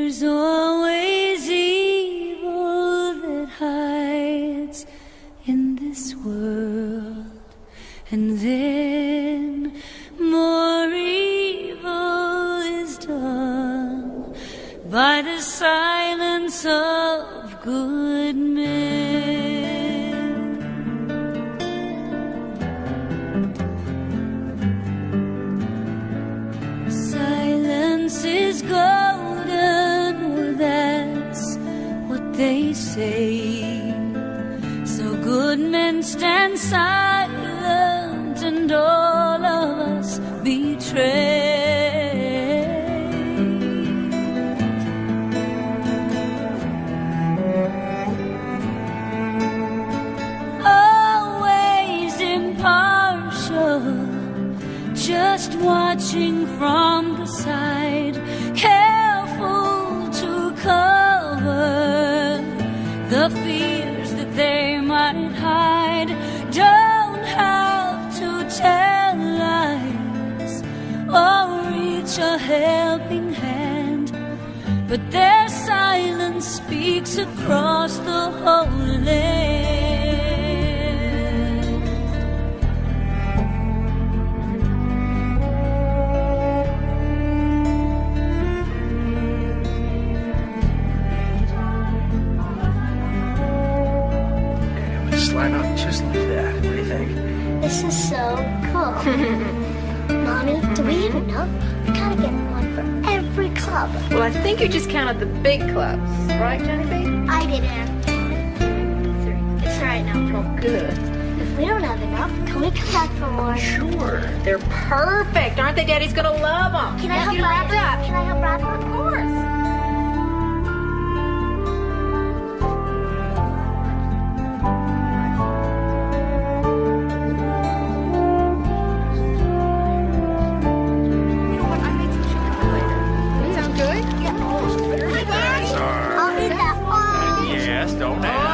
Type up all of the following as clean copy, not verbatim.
There's always evil that hides in this world, and then more evil is done by the silence of good men. Silence is golden, or that's what they say. So good men stand silent, and all of us betray. Always impartial, just watching from the side, careful to cover the fears that they might hide. Don't have to tell lies or reach a helping hand, but their silence speaks across the whole land. Slide up just like that. What do you think? This is so cool. Mommy, do we have enough? We gotta get one for every club. Well, I think you just counted the big clubs, right, Johnny B? I didn't. 3. It's right now. Oh, good. If we don't have enough, can we come back for more? Sure. They're perfect. Aren't they? Daddy's gonna love them. Can I help wrap it up? Can I help wrap it up? Of course. Don't ask.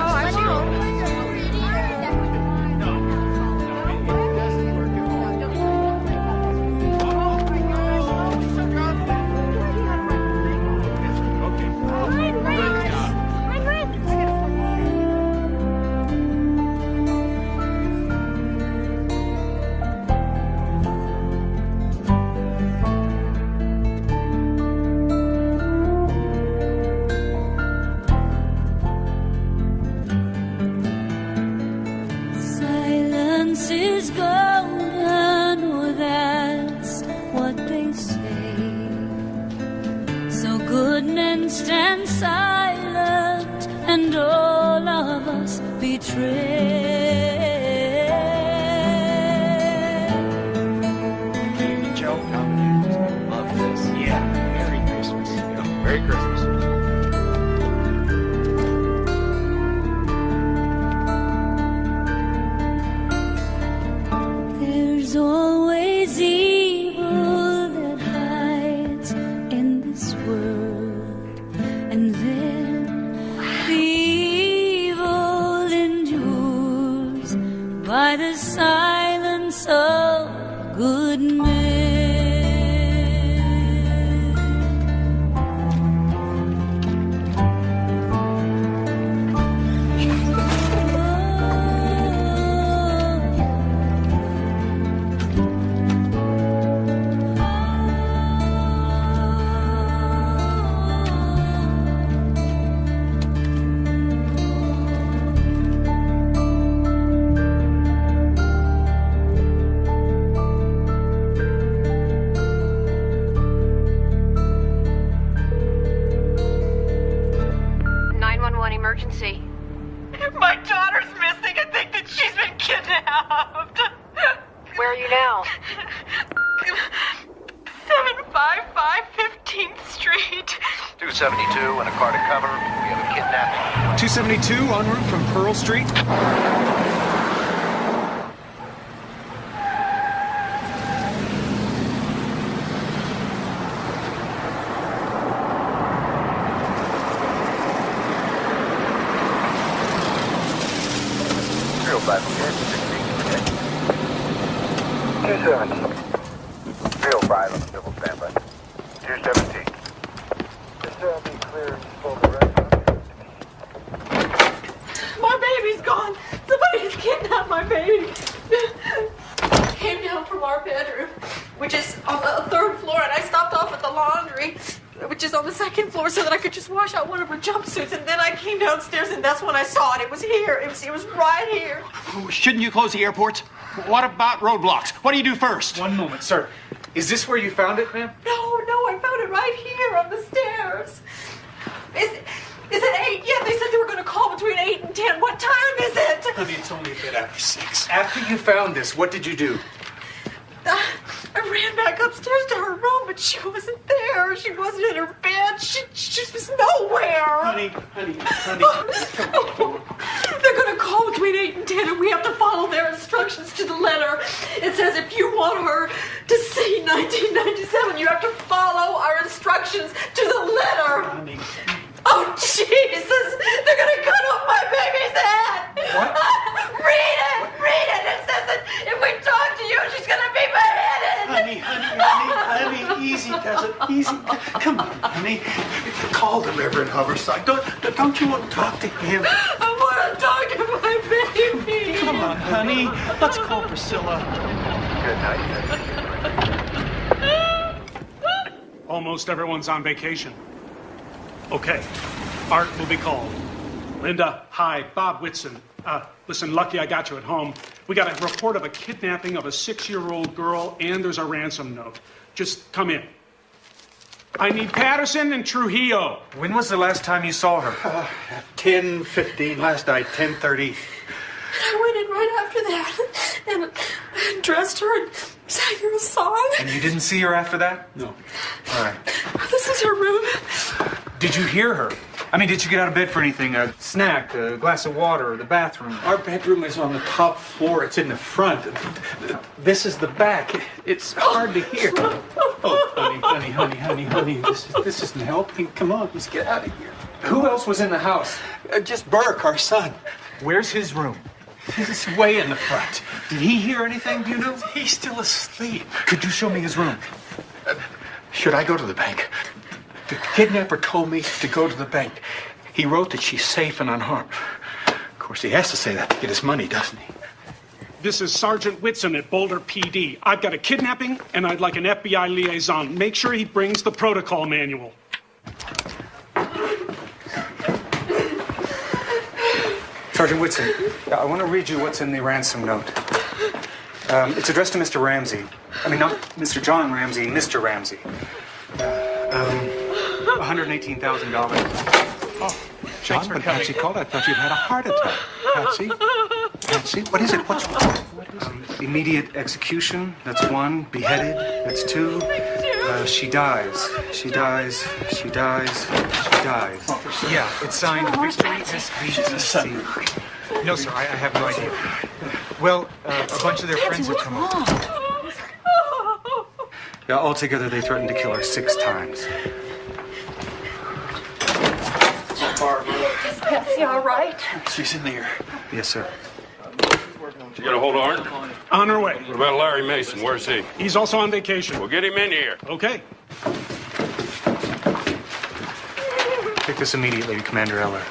Is golden, or that's what they say. So good men stand silent, and all of us betray. Hey, Joe, love this. Yeah. Merry Christmas. Merry Christmas. There's always evil that hides in this world, and then the evil endures by the silence of good men. Emergency. My daughter's missing. I think that she's been kidnapped. Where are you now? 755 15th Street. 272 and a car to cover. We have a kidnapping. 272 en route from Pearl Street. Real 5, okay? 16, okay? 270. Real 5 on the civil standby. 217. Just My baby's gone. Somebody's kidnapped my baby. Came down from our bedroom, which is on the third floor, and I stopped off at the laundry, which is on the second floor, so that I could just wash out one of her jumpsuits. And then I came downstairs, and that's when I saw it. It was here. It was right here. Oh, shouldn't you close the airports? What about roadblocks? What do you do first? One moment, sir. Is this where you found it, ma'am? No, I found it right here on the stairs. Is it 8? Yeah, they said they were going to call between 8 and 10. What time is it? Honey, it's only a bit after 6. After you found this, what did you do? I ran back upstairs to her room, but she wasn't there. She wasn't in her bed. She was nowhere. Honey. They're going to call between 8 and 10, and we have to follow their instructions to the letter. It says if you want her to see 1997, you have to follow our instructions to the letter. Honey. Oh, Jesus! They're going to cut off my baby's head! What? Read it! It says that if we talk to you, she's going to be beheaded! Honey, easy, does it? Easy. Come on, honey. Call the Reverend Hoverside. Don't you want to talk to him? I want to talk to my baby! Come on, honey. Let's call Priscilla. Almost everyone's on vacation. Okay. Art will be called. Linda, hi. Bob Whitson. Listen, lucky I got you at home. We got a report of a kidnapping of a 6-year-old girl, and there's a ransom note. Just come in. I need Patterson and Trujillo. When was the last time you saw her? 10:15 last night, 10:30. I went in right after that and dressed her and sang her a song. And you didn't see her after that? No. All right. This is her room. Did you hear her? I mean, did you get out of bed for anything? A snack, a glass of water, or the bathroom? Our bedroom is on the top floor. It's in the front. This is the back. It's hard to hear. Oh, honey. This isn't helping. Come on, let's get out of here. Who else was in the house? Just Burke, our son. Where's his room? He's way in the front. Did he hear anything, do you know? He's still asleep. Could you show me his room? Should I go to the bank? The kidnapper told me to go to the bank. He wrote that she's safe and unharmed. Of course, he has to say that to get his money, doesn't he? This is Sergeant Whitson at Boulder PD. I've got a kidnapping, and I'd like an FBI liaison. Make sure he brings the protocol manual. Sergeant Whitson, I want to read you what's in the ransom note. It's addressed to Mr. Ramsey. I mean, not Mr. John Ramsey, Mr. Ramsey. $118,000. Oh, John, when Patsy called, I thought you'd had a heart attack. Patsy, what is it? What's wrong? Immediate execution, that's 1. Beheaded, that's 2. She dies. Yeah, it's signed Victory SVTC. No, sir, I have no idea. Well, a bunch of their friends have come over. Yeah, altogether, they threatened to kill her 6 times. Is Patsy all right? She's in there. Yes, sir. You got a hold of Art? On her way. What about Larry Mason? Where's he? He's also on vacation. Well, get him in here. Okay. Take this immediately to Commander Eller.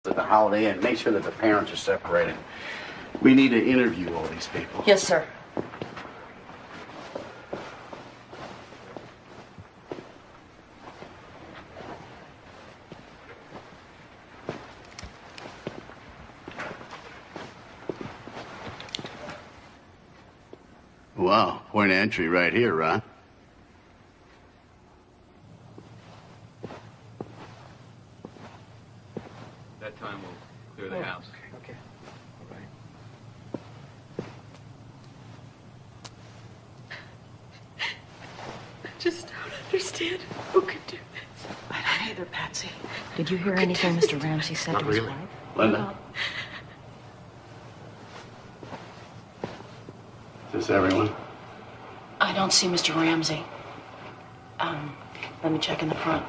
at the Holiday Inn. Make sure that the parents are separated. We need to interview all these people. Yes, sir. Wow, point of entry right here, Ron. That time we'll clear the house. Okay. All right. I just don't understand who could do this. I don't either, Patsy. Did you hear anything Mr. Ramsey said Not to his really. wife? Linda? Is this everyone? I don't see Mr. Ramsey. Let me check in the front.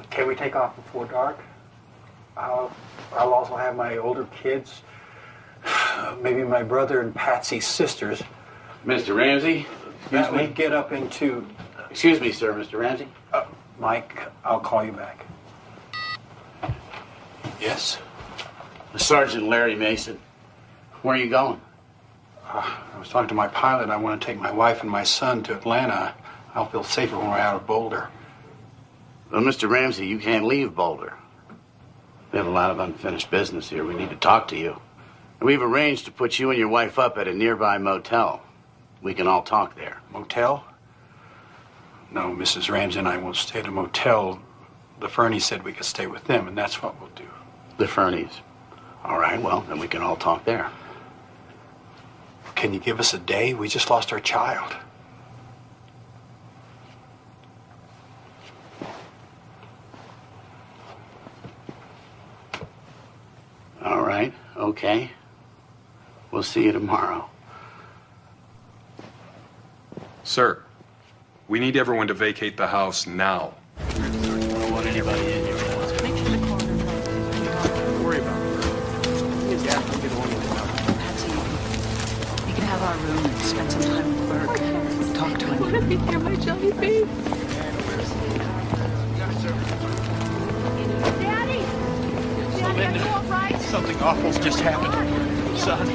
Can we take off before dark? I'll also have my older kids, maybe my brother and Patsy's sisters. Mr. Ramsey? That we get up into... Excuse me, sir, Mr. Ramsey? Mike, I'll call you back. Yes? Sergeant Larry Mason. Where are you going? I was talking to my pilot. I want to take my wife and my son to Atlanta. I'll feel safer when we're out of Boulder. Well, Mr. Ramsey, you can't leave Boulder. We have a lot of unfinished business here. We need to talk to you. We've arranged to put you and your wife up at a nearby motel. We can all talk there. Motel? No, Mrs. Ramsey and I won't stay at a motel. The Fernies said we could stay with them, and that's what we'll do. The Fernies. All right, well, then we can all talk there. Can you give us a day? We just lost our child. All right, okay. We'll see you tomorrow. Sir, we need everyone to vacate the house now. I don't want anybody in here. Don't worry about it. Patsy, you can have our room and spend some time with Burke. Talk to him. I want to be near my jelly baby. Daddy! Daddy, are you all right? Something awful's just happened. Son.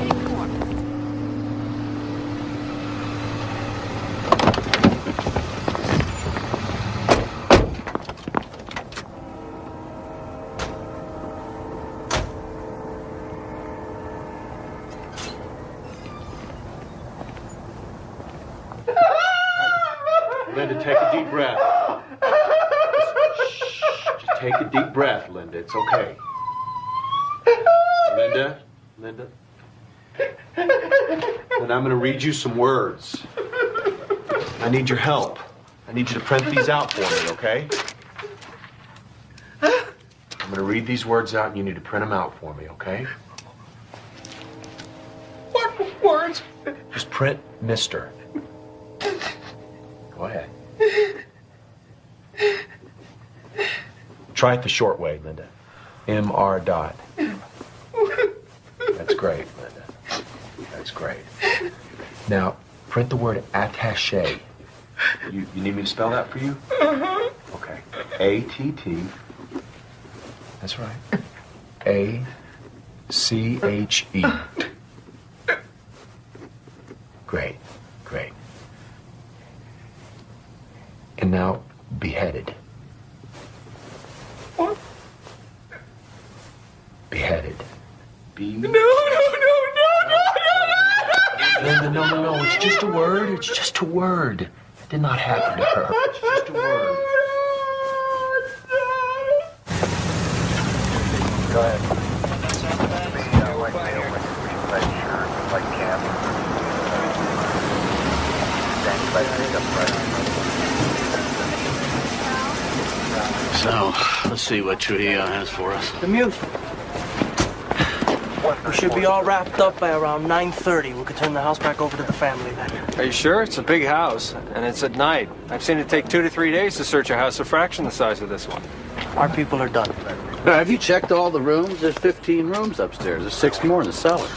Linda, take a deep breath. Just take a deep breath, Linda. It's okay. Linda? Linda? Then I'm going to read you some words. I need your help. I need you to print these out for me, okay? I'm going to read these words out and you need to print them out for me, okay? What words? Just print Mr. Go ahead. Try it the short way, Linda. M.R. Dot. That's great, Linda. That's great. Now, print the word attaché. You need me to spell that for you? Uh-huh. Okay. A-T-T. That's right. A-C-H-E. Great, great. And now, beheaded. What? Beheaded. B. No. No. It's just a word. It's just a word. It did not happen to her. It's just a word. Go ahead. So, let's see what Trujillo has for us. The music. We should be all wrapped up by around 9:30. We could turn the house back over to the family then. Are you sure? It's a big house, and it's at night. I've seen it take 2 to 3 days to search a house a fraction the size of this one. Our people are done. Have you checked all the rooms? There's 15 rooms upstairs. There's 6 more in the cellar.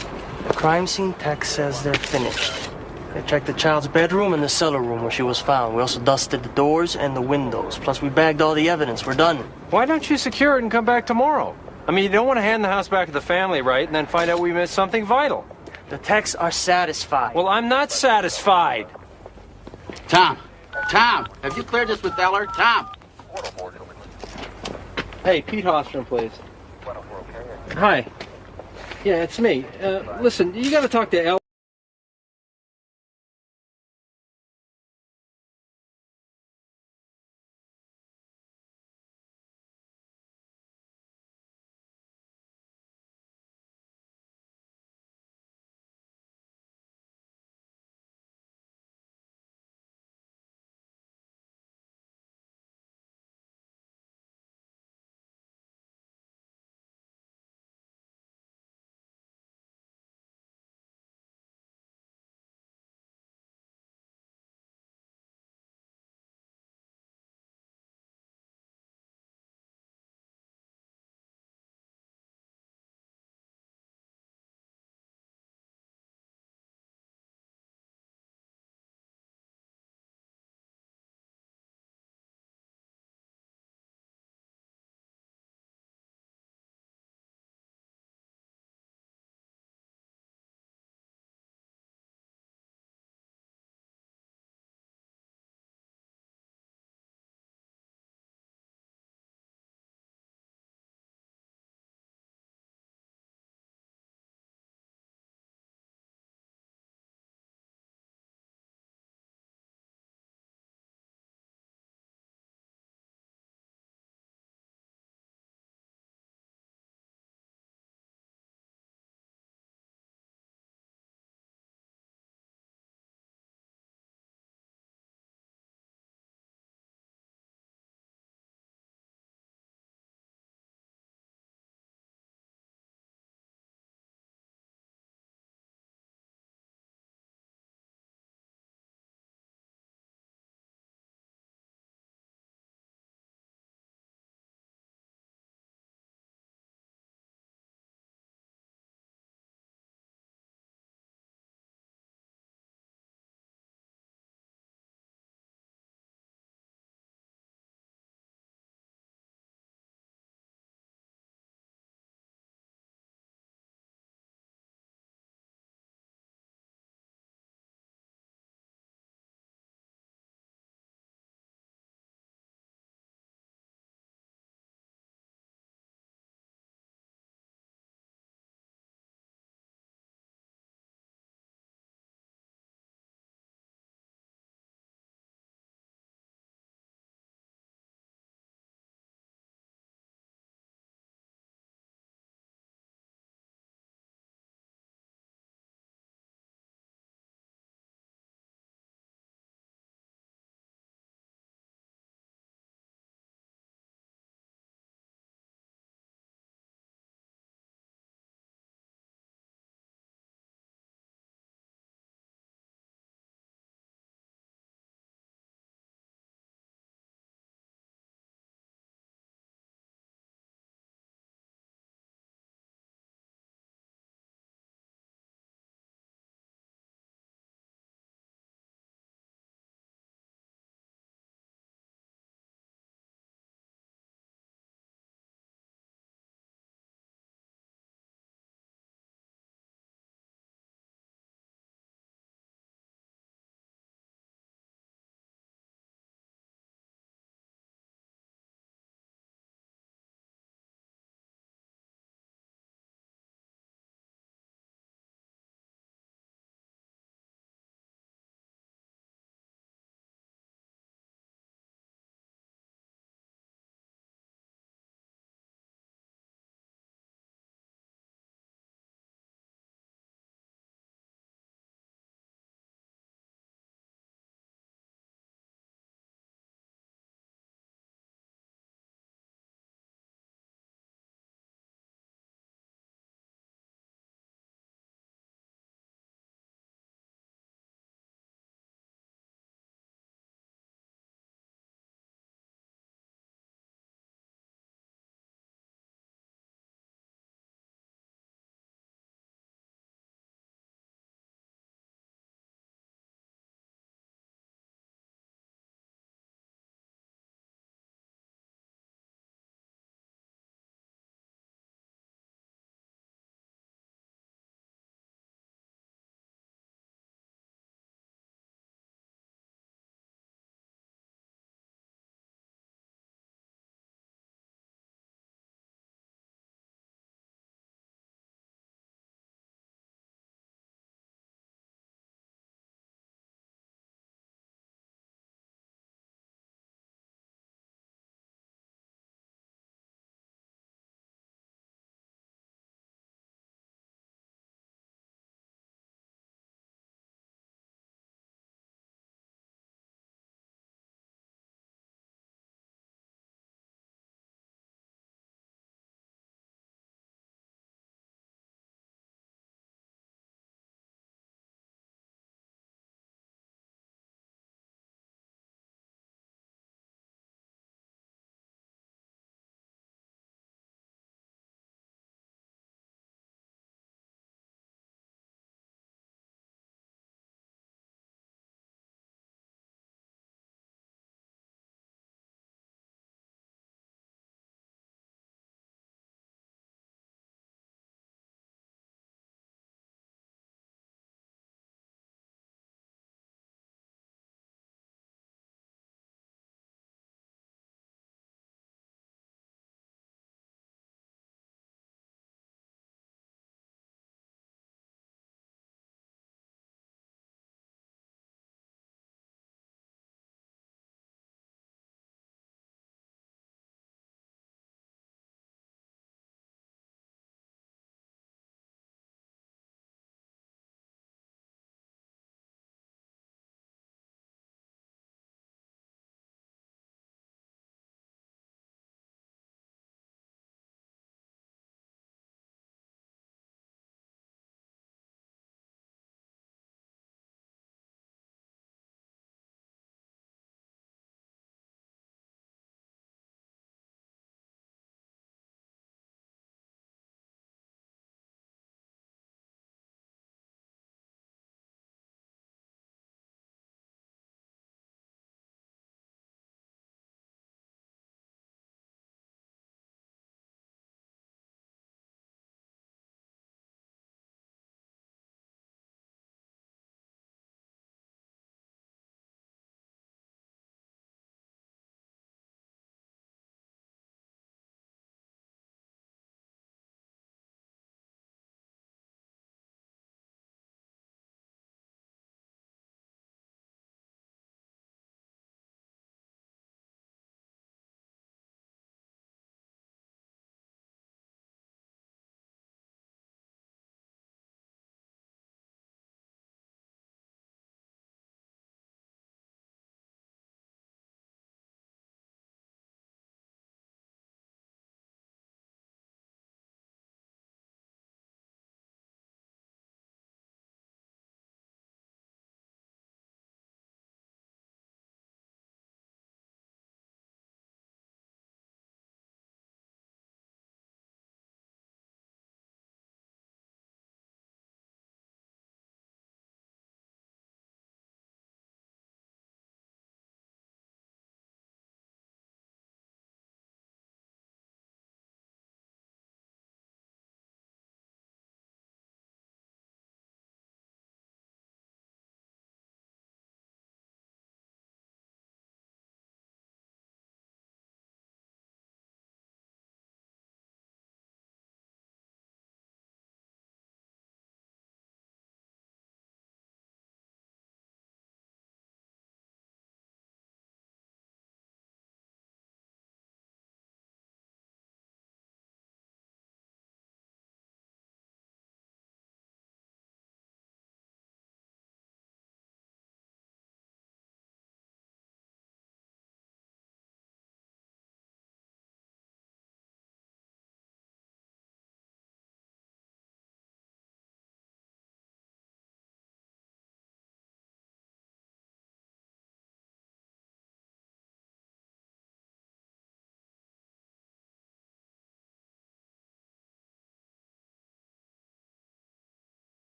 The crime scene tech says they're finished. They checked the child's bedroom and the cellar room where she was found. We also dusted the doors and the windows. Plus, we bagged all the evidence. We're done. Why don't you secure it and come back tomorrow? I mean, you don't want to hand the house back to the family, right? And then find out we missed something vital. The techs are satisfied. Well, I'm not satisfied. Tom, have you cleared this with Eller? Tom. Hey, Pete Hostrom, please. Hi. Yeah, it's me. Listen, you got to talk to El.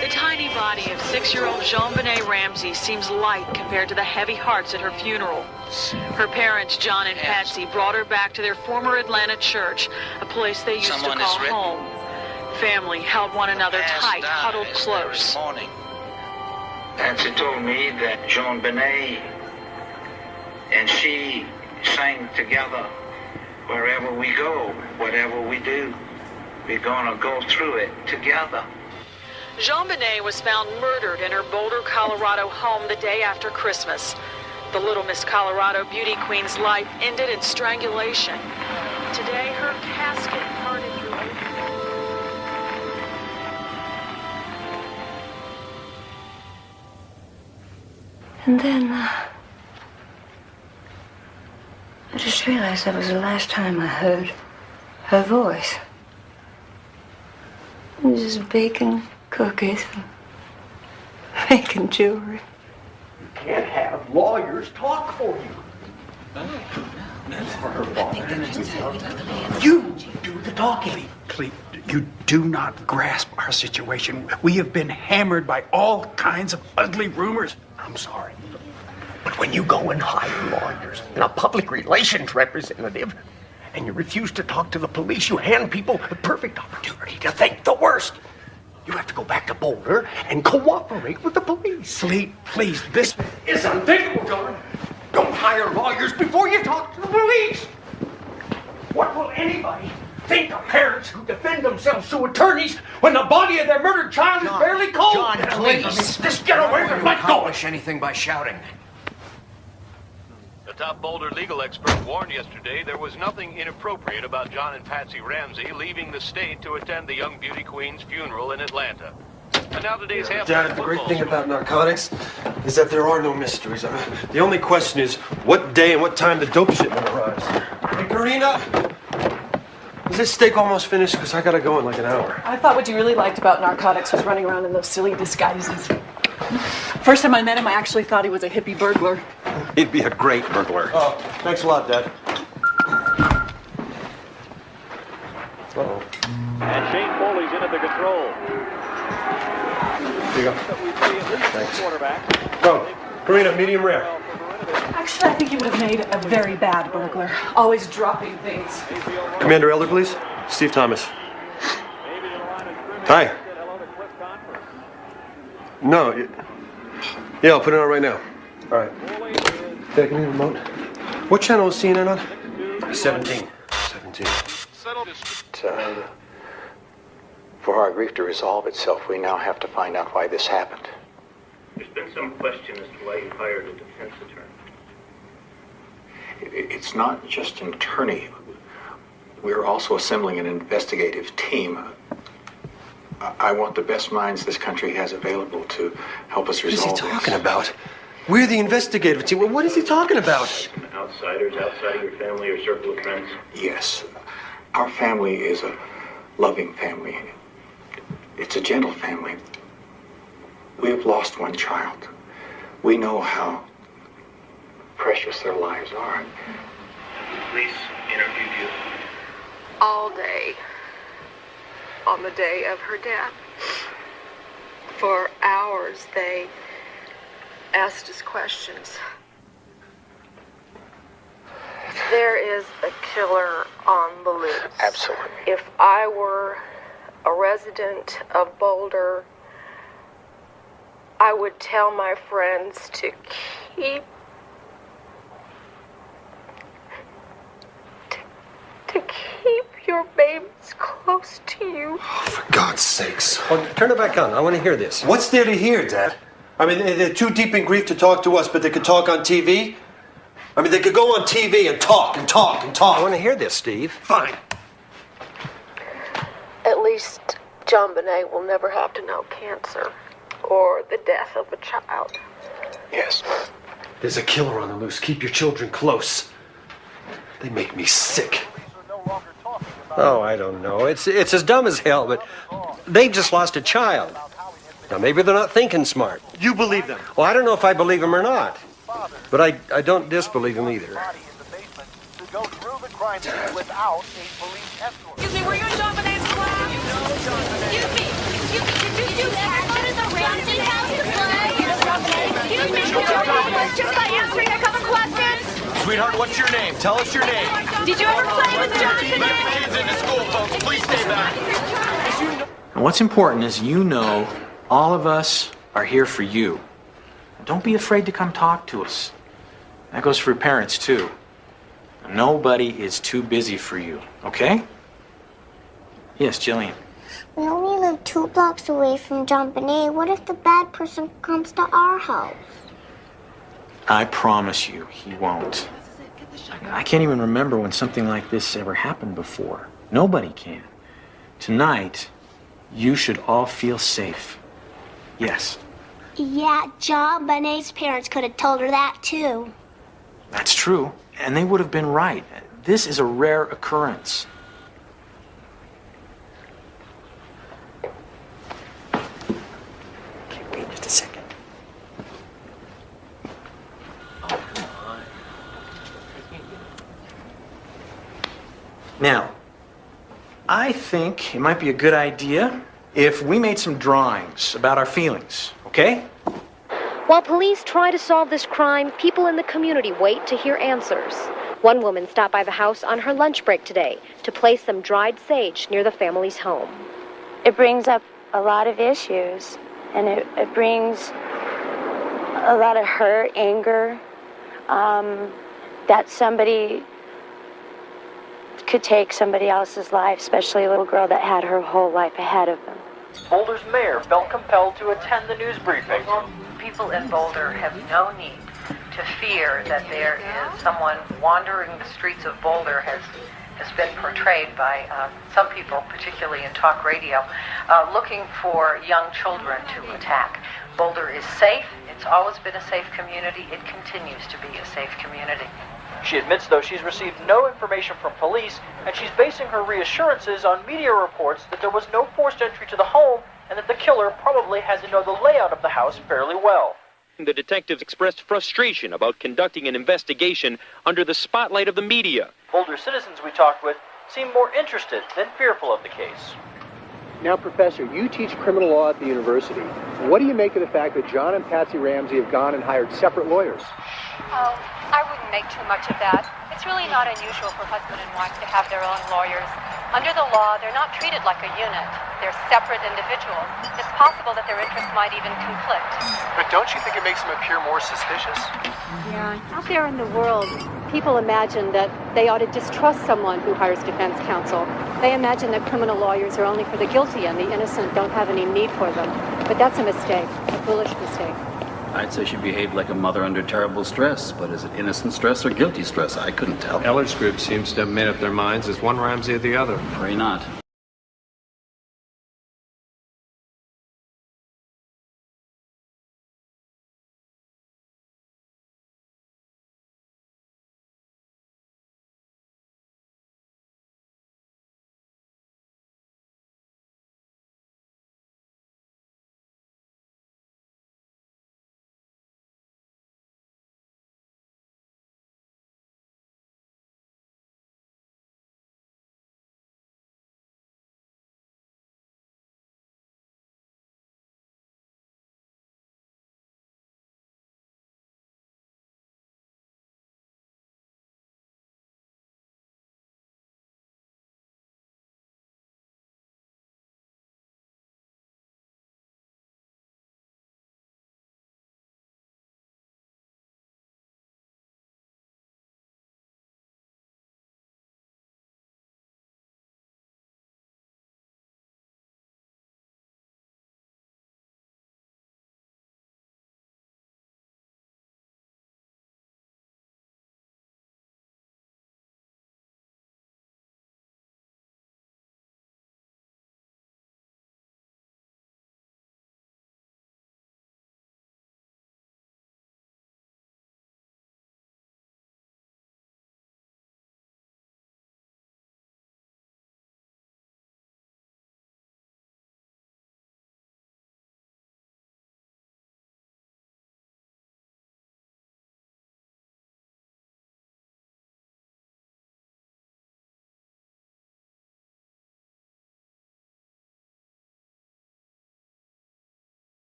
The tiny body of 6-year-old JonBenet Ramsey seems light compared to the heavy hearts at her funeral. Her parents, John and Patsy, brought her back to their former Atlanta church, a place they used to call home. Family held one another tight, huddled close. Patsy told me that JonBenet and she sang together, wherever we go, whatever we do, we're gonna go through it together. JonBenet was found murdered in her Boulder, Colorado home the day after Christmas. The Little Miss Colorado beauty queen's life ended in strangulation. Today, her casket parted through. And then, I just realized that was the last time I heard her voice. It was just baking cookies and making jewelry. You can't have lawyers talk for you. You do the talking. Please, you do not grasp our situation. We have been hammered by all kinds of ugly rumors. I'm sorry. But when you go and hire lawyers and a public relations representative, and you refuse to talk to the police, you hand people the perfect opportunity to think the worst. You have to go back to Boulder and cooperate with the police. Please, this is unthinkable, John. Don't hire lawyers before you talk to the police. What will anybody think of parents who defend themselves to attorneys when the body of their murdered child is barely cold? John, please. Just get away from it. Let go. Accomplish anything by shouting. A top Boulder legal expert warned yesterday there was nothing inappropriate about John and Patsy Ramsey leaving the state to attend the young beauty queen's funeral in Atlanta. And now today's half. Dad, the great thing about narcotics is that there are no mysteries. I mean, the only question is what day and what time the dope shipment arrives. Hey, Karina, is this steak almost finished? Because I gotta go in like an hour. I thought what you really liked about narcotics was running around in those silly disguises. First time I met him, I actually thought he was a hippie burglar. He'd be a great burglar. Oh, thanks a lot, Dad. Uh-oh. And Shane Foley's in at the control. Here you go. Thanks. Oh, Karina, medium rare. Actually, I think he would have made a very bad burglar. Always dropping things. Commander Elder, please. Steve Thomas. Hi. No. Yeah, I'll put it on right now. All right. Dad, give me the remote. What channel is CNN on? 17. 17. For our grief to resolve itself, we now have to find out why this happened. There's been some question as to why you hired a defense attorney. It's not just an attorney. We're also assembling an investigative team. I want the best minds this country has available to help us resolve What is he talking about? We're the investigative team. What is he talking about? Outsiders outside of your family or circle of friends? Yes. Our family is a loving family. It's a gentle family. We have lost one child. We know how precious their lives are. Police interviewed you. All day on the day of her death. For hours they asked us questions. There is a killer on the loose. Absolutely. If I were a resident of Boulder, I would tell my friends to keep your babies close to you. Oh, for God's sakes. Well, turn it back on. I want to hear this. What's there to hear, Dad? I mean, they're too deep in grief to talk to us, but they could talk on TV? I mean, they could go on TV and talk and talk and talk. I want to hear this, Steve. Fine. At least JonBenet will never have to know cancer or the death of a child. Yes. There's a killer on the loose. Keep your children close. They make me sick. Oh, I don't know. It's as dumb as hell, but they've just lost a child. Now, maybe they're not thinking smart. You believe them? Well, I don't know if I believe them or not. But I don't disbelieve them either. Go through the crime scene without a police escort. Excuse me, were you in JonBenet's Sweetheart, what's your name? Tell us your name. Did you ever play with Jonathan? Kids into school, folks. Please stay back. And what's important is you know all of us are here for you. Don't be afraid to come talk to us. That goes for your parents, too. Nobody is too busy for you, okay? Yes, Jillian. We only live 2 blocks away from JonBenet. What if the bad person comes to our house? I promise you, he won't. I can't even remember when something like this ever happened before. Nobody can. Tonight, you should all feel safe. Yes. Yeah, JonBenet's parents could have told her that too. That's true, and they would have been right. This is a rare occurrence. Okay, wait just a second. Now, I think it might be a good idea if we made some drawings about our feelings, okay? While police try to solve this crime, people in the community wait to hear answers. One woman stopped by the house on her lunch break today to place some dried sage near the family's home. It brings up a lot of issues, and it brings a lot of hurt, anger, that somebody could take somebody else's life, especially a little girl that had her whole life ahead of them. Boulder's mayor felt compelled to attend the news briefing. People in Boulder have no need to fear that there is someone wandering the streets of Boulder, has been portrayed by some people, particularly in talk radio, looking for young children to attack. Boulder is safe. It's always been a safe community. It continues to be a safe community. She admits, though, she's received no information from police, and she's basing her reassurances on media reports that there was no forced entry to the home and that the killer probably had to know the layout of the house fairly well. The detectives expressed frustration about conducting an investigation under the spotlight of the media. Boulder citizens we talked with seem more interested than fearful of the case. Now, Professor, you teach criminal law at the university. What do you make of the fact that John and Patsy Ramsey have gone and hired separate lawyers? Oh, I wouldn't make too much of that. It's really not unusual for husband and wife to have their own lawyers. Under the law, they're not treated like a unit. They're separate individuals. It's possible that their interests might even conflict. But don't you think it makes them appear more suspicious? Yeah, out there in the world, people imagine that they ought to distrust someone who hires defense counsel. They imagine that criminal lawyers are only for the guilty and the innocent don't have any need for them. But that's a mistake, a foolish mistake. I'd say she behaved like a mother under terrible stress, but is it innocent stress or guilty stress? I couldn't tell. Eller's group seems to have made up their minds as one Ramsey or the other. Pray not.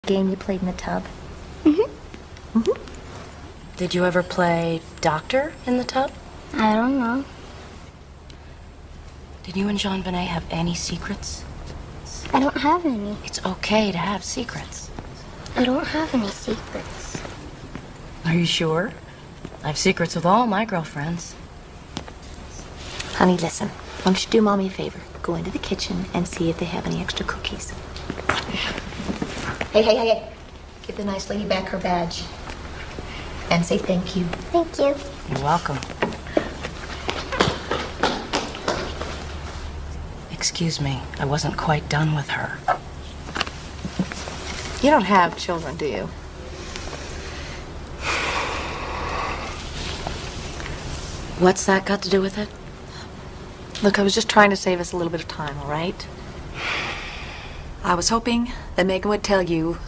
game you played in the tub? Did you ever play doctor in the tub? I don't know. Did you and JonBenet have any secrets? I don't have any. It's okay to have secrets. I don't have any secrets. Are you sure? I have secrets with all my girlfriends. Honey, listen. Why don't you do Mommy a favor? Go into the kitchen and see if they have any extra cookies. Hey. Give the nice lady back her badge. And say thank you. Thank you. You're welcome. Excuse me, I wasn't quite done with her. You don't have children, do you? What's that got to do with it? Look, I was just trying to save us a little bit of time, all right? I was hoping that Megan would tell you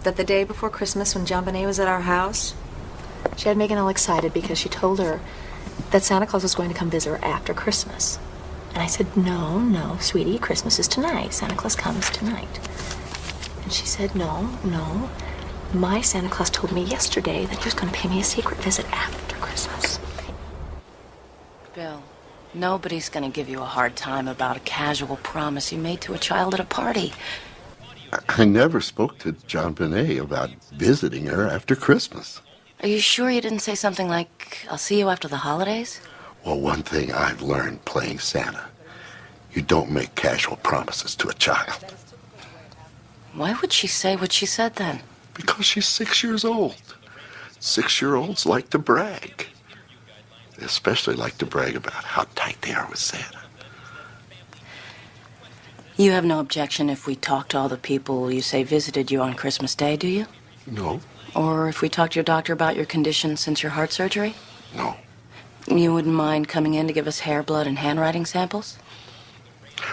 that the day before Christmas when JonBenet was at our house, she had Megan all excited because she told her that Santa Claus was going to come visit her after Christmas. And I said, no, sweetie, Christmas is tonight. Santa Claus comes tonight. And she said, no. My Santa Claus told me yesterday that he was going to pay me a secret visit after Christmas. Bill, nobody's going to give you a hard time about a casual promise you made to a child at a party. I never spoke to JonBenet about visiting her after Christmas. Are you sure you didn't say something like, I'll see you after the holidays? Well, one thing I've learned playing Santa, you don't make casual promises to a child. Why would she say what she said then? Because she's 6 years old. 6-year-olds like to brag. They especially like to brag about how tight they are with Santa. You have no objection if we talk to all the people you say visited you on Christmas Day, do you? No. Or if we talk to your doctor about your condition since your heart surgery? No. You wouldn't mind coming in to give us hair, blood, and handwriting samples?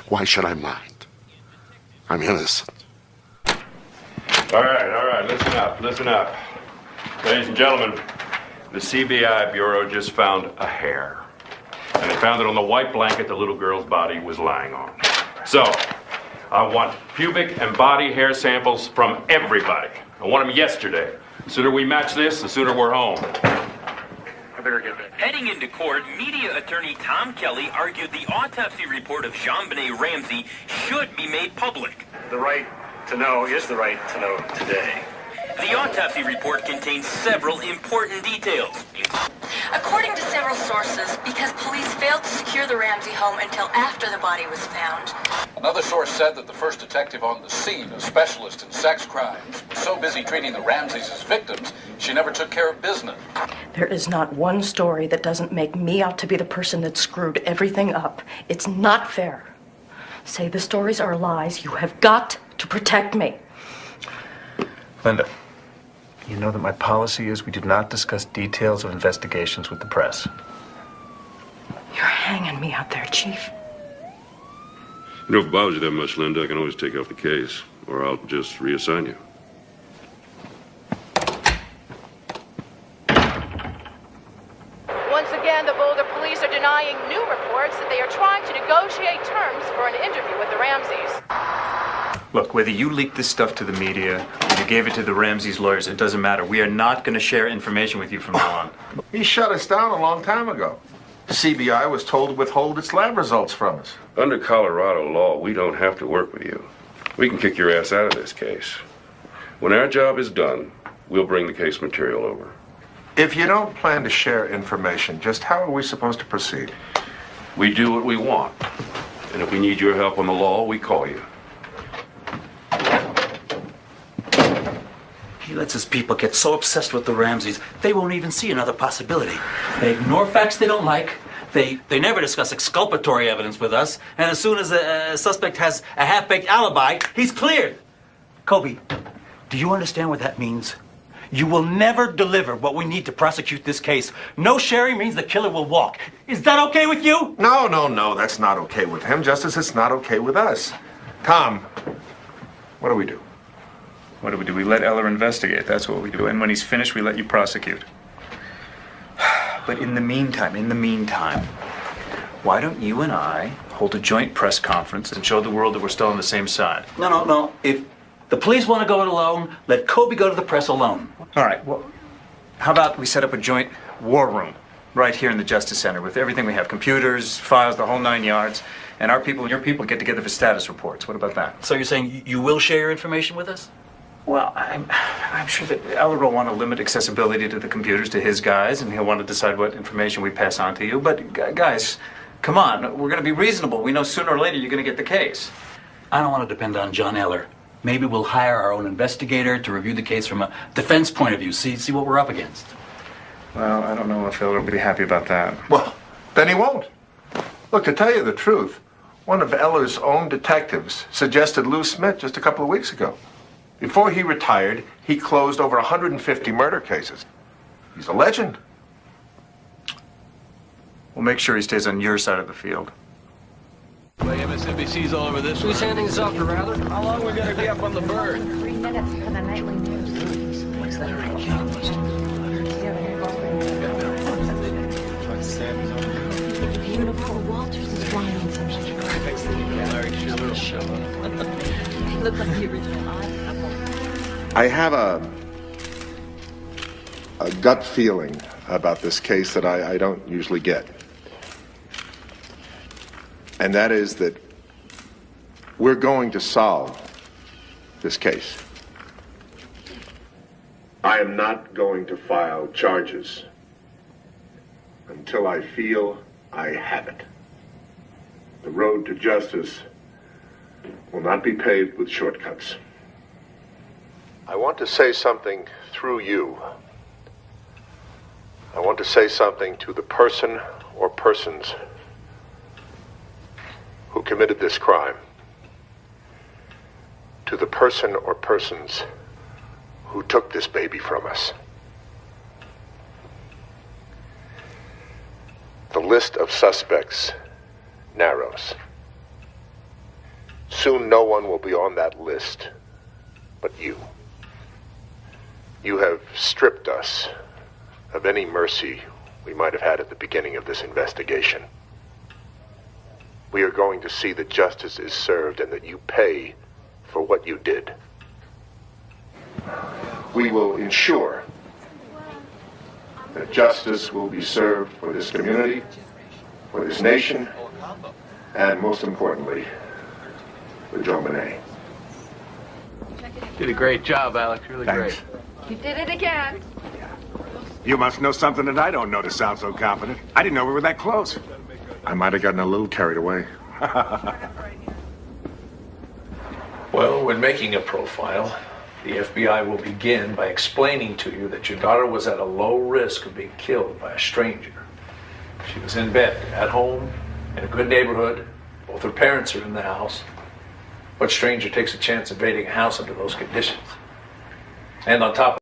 Why should I mind? I'm innocent. All right, listen up. Ladies and gentlemen, the CBI Bureau just found a hair. And they found it on the white blanket the little girl's body was lying on. So, I want pubic and body hair samples from everybody. I want them yesterday. The sooner we match this, the sooner we're home. I better get back. Heading into court, media attorney Tom Kelly argued the autopsy report of JonBenet Ramsey should be made public. The right to know is the right to know today. The autopsy report contains several important details. According to several sources, because police failed to secure the Ramsey home until after the body was found. Another source said that the first detective on the scene, a specialist in sex crimes, was so busy treating the Ramseys as victims, she never took care of business. There is not one story that doesn't make me out to be the person that screwed everything up. It's not fair. Say the stories are lies. You have got to protect me. Linda, you know that my policy is we do not discuss details of investigations with the press. You're hanging me out there, Chief. You know, if it bothers you that much, Linda, I can always take off the case, or I'll just reassign you. Once again, the Boulder police are denying new reports that they are trying to negotiate terms for an interview with the Ramseys. Look, whether you leaked this stuff to the media or you gave it to the Ramsey's lawyers, it doesn't matter. We are not going to share information with you from now on. He shut us down a long time ago. CBI was told to withhold its lab results from us. Under Colorado law, we don't have to work with you. We can kick your ass out of this case. When our job is done, we'll bring the case material over. If you don't plan to share information, just how are we supposed to proceed? We do what we want. And if we need your help on the law, we call you. He lets his people get so obsessed with the Ramseys, they won't even see another possibility. They ignore facts they don't like. They never discuss exculpatory evidence with us. And as soon as a suspect has a half-baked alibi, he's cleared. Kobe, do you understand what that means? You will never deliver what we need to prosecute this case. No sharing means the killer will walk. Is that okay with you? No, that's not okay with him, just as it's not okay with us. Tom, what do we do? What do? We let Eller investigate. That's what we do. And when he's finished, we let you prosecute. But in the meantime, why don't you and I hold a joint press conference and show the world that we're still on the same side? No. The police want to go it alone. Let Kobe go to the press alone. All right, well, how about we set up a joint war room right here in the Justice Center with everything we have, computers, files, the whole 9 yards, and our people and your people get together for status reports. What about that? So you're saying you will share your information with us? Well, I'm sure that Eller will want to limit accessibility to the computers to his guys, and he'll want to decide what information we pass on to you. But guys, come on, we're going to be reasonable. We know sooner or later you're going to get the case. I don't want to depend on John Eller. Maybe we'll hire our own investigator to review the case from a defense point of view, see what we're up against. Well, I don't know if Eller will be happy about that. Well, then he won't. Look, to tell you the truth, one of Eller's own detectives suggested Lou Smith just a couple of weeks ago. Before he retired, he closed over 150 murder cases. He's a legend. We'll make sure he stays on your side of the field. MSNBC's all over this. Who's handing this off to Rather? How long we gotta be up on the bird? 3 minutes for the nightly news. What's that? Beautiful. Walters is flying in some shit. Look like the original Odd Couple. I have a gut feeling about this case that I don't usually get. And that is that we're going to solve this case. I am not going to file charges until I feel I have it. The road to justice will not be paved with shortcuts. I want to say something through you. I want to say something to the person or persons who committed this crime. To the person or persons who took this baby from us. The list of suspects narrows. Soon no one will be on that list but you. You have stripped us of any mercy we might have had at the beginning of this investigation. We are going to see that justice is served and that you pay for what you did. We will ensure that justice will be served for this community, for this nation, and most importantly, for JonBenet. Did a great job, Alex. Really Thanks. great. You did it again. You must know something that I don't know to sound so confident. I didn't know we were that close. I might have gotten a little carried away. Well, when making a profile, the FBI will begin by explaining to you that your daughter was at a low risk of being killed by a stranger. She was in bed, at home, in a good neighborhood. Both her parents are in the house. What stranger takes a chance invading a house under those conditions? And on top of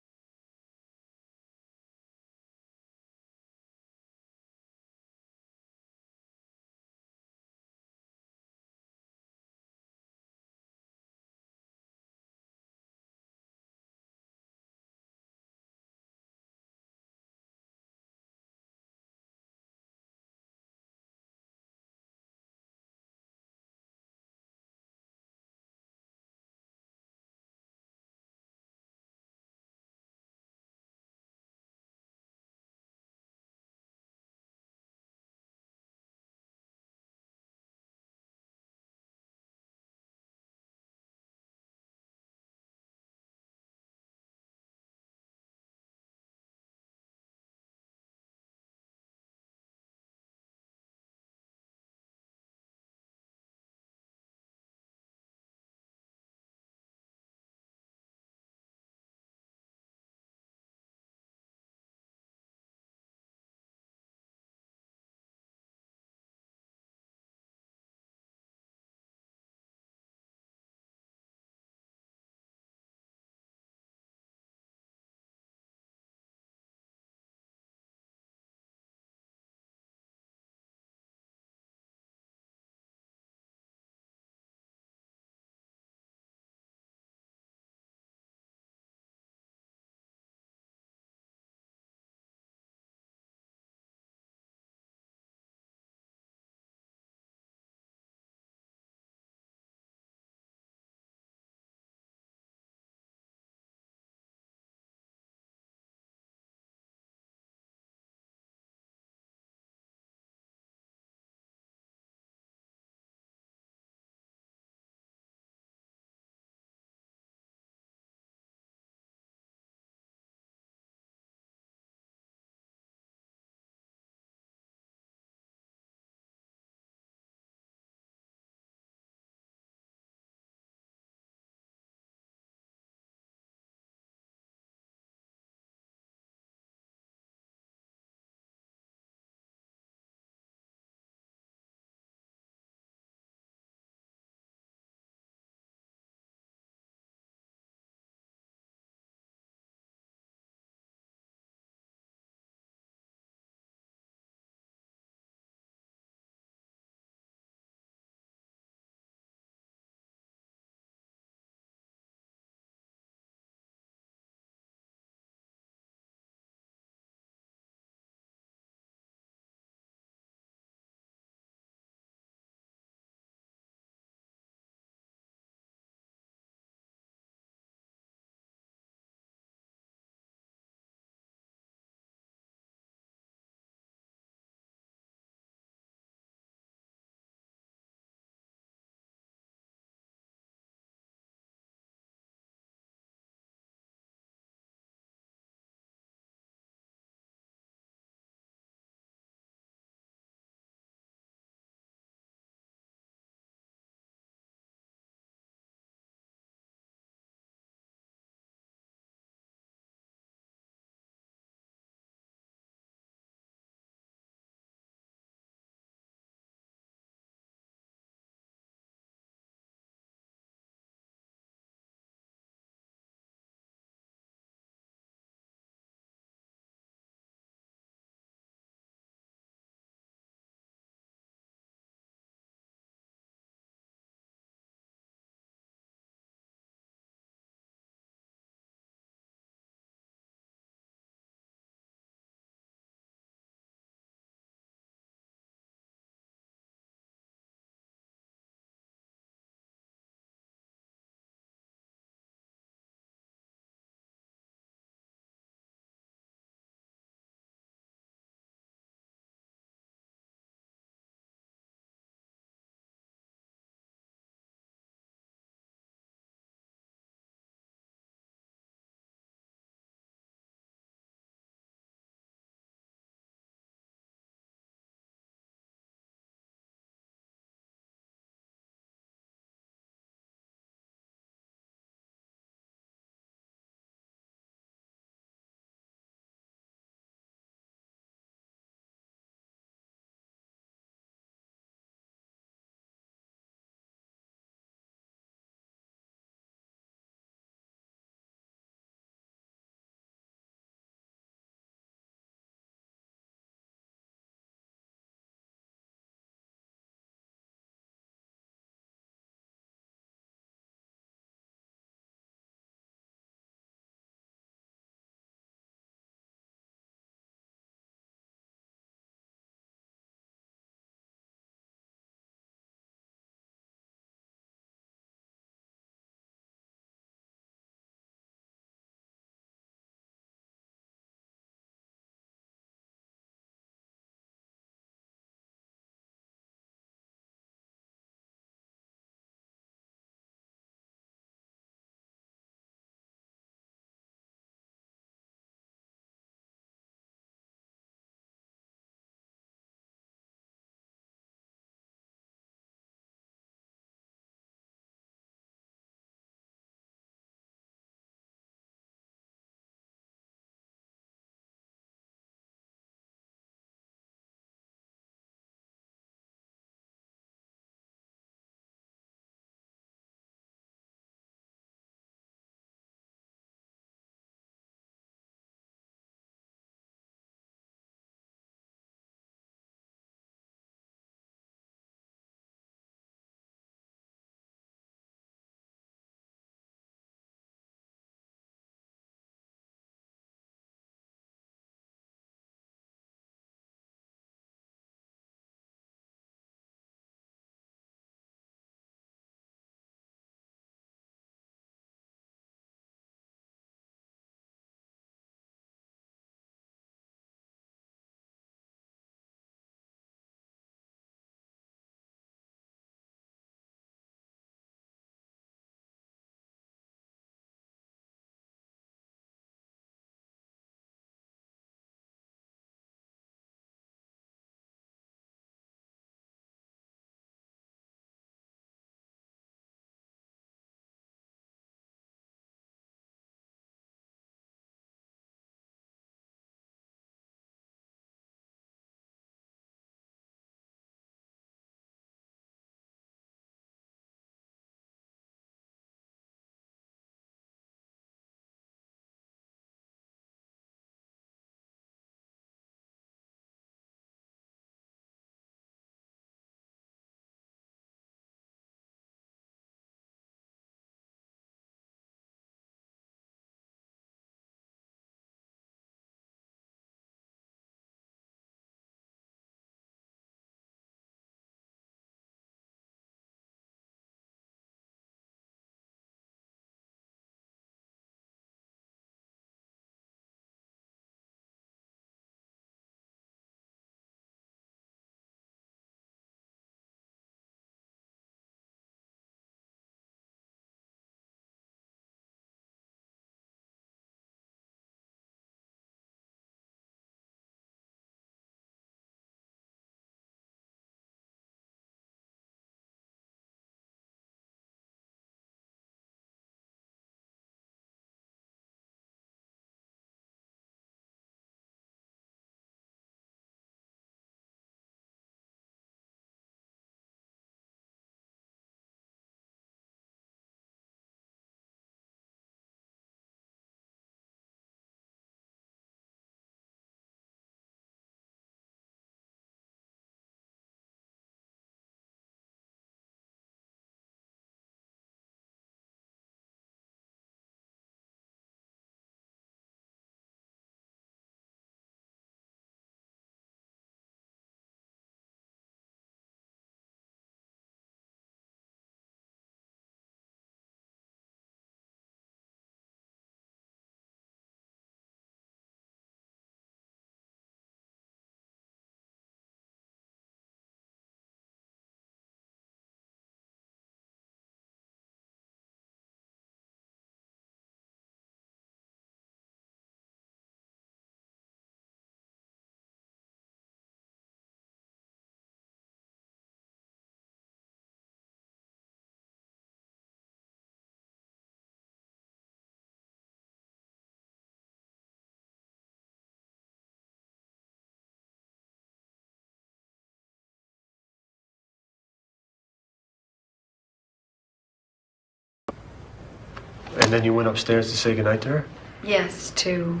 And then you went upstairs to say goodnight to her? Yes, to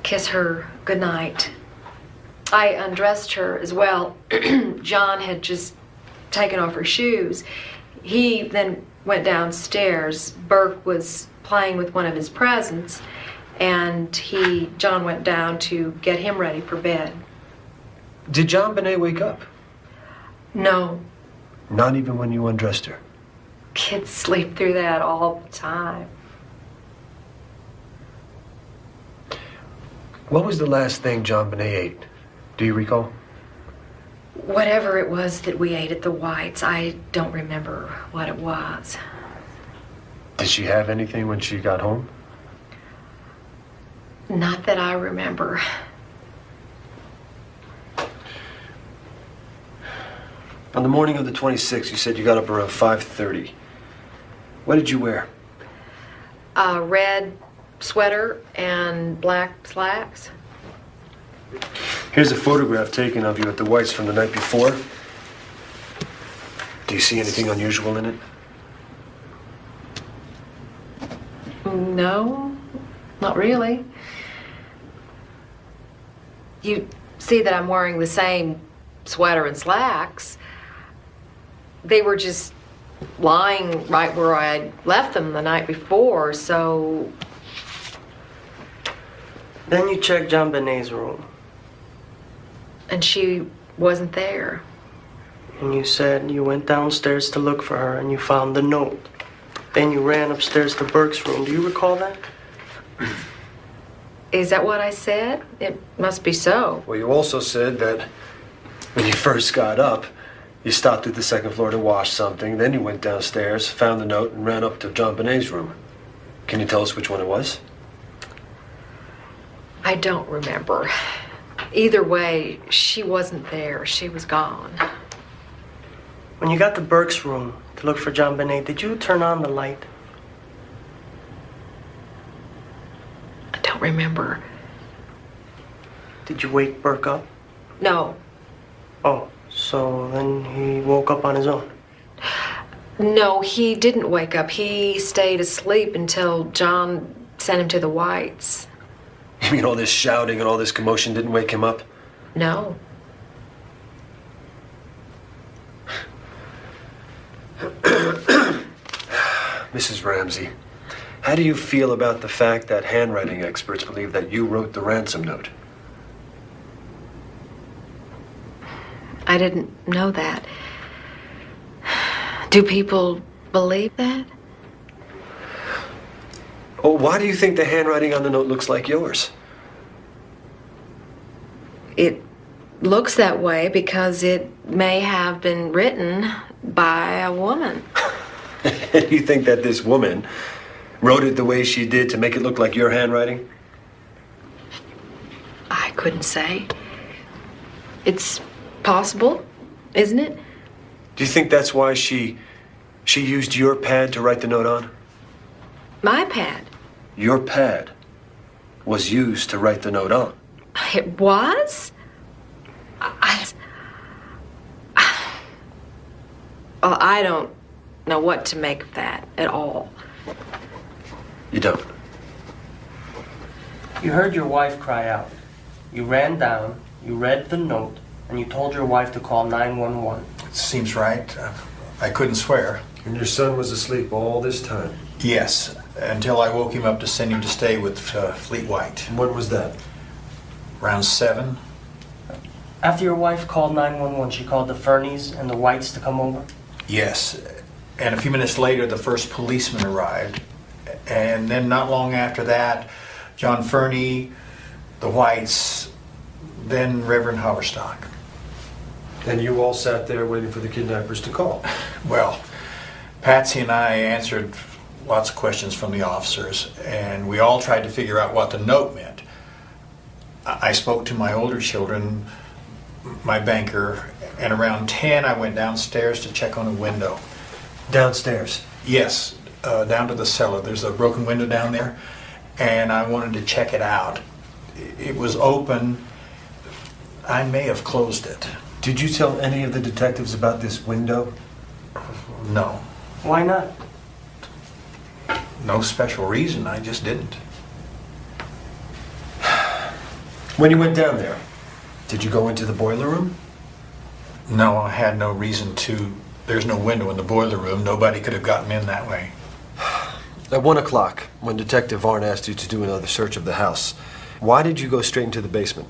kiss her goodnight. I undressed her as well. John had just taken off her shoes. He then went downstairs. Burke was playing with one of his presents, and John went down to get him ready for bed. Did JonBenet wake up? No. Not even when you undressed her? Kids sleep through that all the time. What was the last thing JonBenet ate? Do you recall? Whatever it was that we ate at the Whites, I don't remember what it was. Did she have anything when she got home? Not that I remember. On the morning of the 26th, you said you got up around 5:30. What did you wear? A red sweater and black slacks. Here's a photograph taken of you at the Whites from the night before. Do you see anything unusual in it? No, not really. You see that I'm wearing the same sweater and slacks. They were just lying right where I left them the night before, so... Then you checked JonBenet's room. And she wasn't there. And you said you went downstairs to look for her and you found the note. Then you ran upstairs to Burke's room. Do you recall that? Is that what I said? It must be so. Well, you also said that when you first got up, you stopped at the second floor to wash something. Then you went downstairs, found the note, and ran up to JonBenet's room. Can you tell us which one it was? I don't remember. Either way, she wasn't there. She was gone. When you got to Burke's room to look for JonBenet, did you turn on the light? I don't remember. Did you wake Burke up? No. Oh, so then he woke up on his own? No, he didn't wake up. He stayed asleep until John sent him to the Whites. You mean all this shouting and all this commotion didn't wake him up? No. Mrs. Ramsey, how do you feel about the fact that handwriting experts believe that you wrote the ransom note? I didn't know that. Do people believe that? Oh, why do you think the handwriting on the note looks like yours? It looks that way because it may have been written by a woman. You think that this woman wrote it the way she did to make it look like your handwriting? I couldn't say. It's possible, isn't it? Do you think that's why she used your pad to write the note on? My pad. Your pad was used to write the note on. It was? Well, I don't know what to make of that at all. You don't? You heard your wife cry out. You ran down, you read the note, and you told your wife to call 911. It seems right. I couldn't swear. And your son was asleep all this time? Yes, until I woke him up to send him to stay with Fleet White. And when was that? Around 7. After your wife called 911, she called the Fernies and the Whites to come over? Yes, and a few minutes later the first policeman arrived. And then not long after that, John Fernie, the Whites, then Reverend Haverstock. And you all sat there waiting for the kidnappers to call? Well, Patsy and I answered lots of questions from the officers, and we all tried to figure out what the note meant. I spoke to my older children, my banker, and around 10 I went downstairs to check on a window. Downstairs? Yes, down to the cellar. There's a broken window down there, and I wanted to check it out. It was open. I may have closed it. Did you tell any of the detectives about this window? No. Why not? No special reason, I just didn't. When you went down there, did you go into the boiler room? No, I had no reason to. There's no window in the boiler room. Nobody could have gotten in that way. At 1 o'clock, when Detective Varn asked you to do another search of the house, why did you go straight into the basement?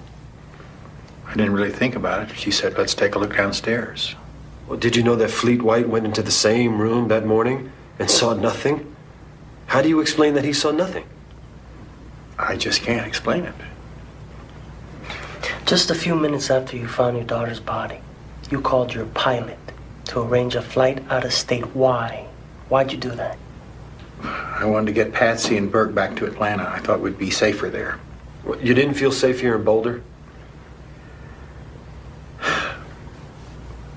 I didn't really think about it. She said, let's take a look downstairs. Well, did you know that Fleet White went into the same room that morning and saw nothing? How do you explain that he saw nothing? I just can't explain it. Just a few minutes after you found your daughter's body, you called your pilot to arrange a flight out of state. Why? Why'd you do that? I wanted to get Patsy and Burke back to Atlanta. I thought we'd be safer there. You didn't feel safe here in Boulder?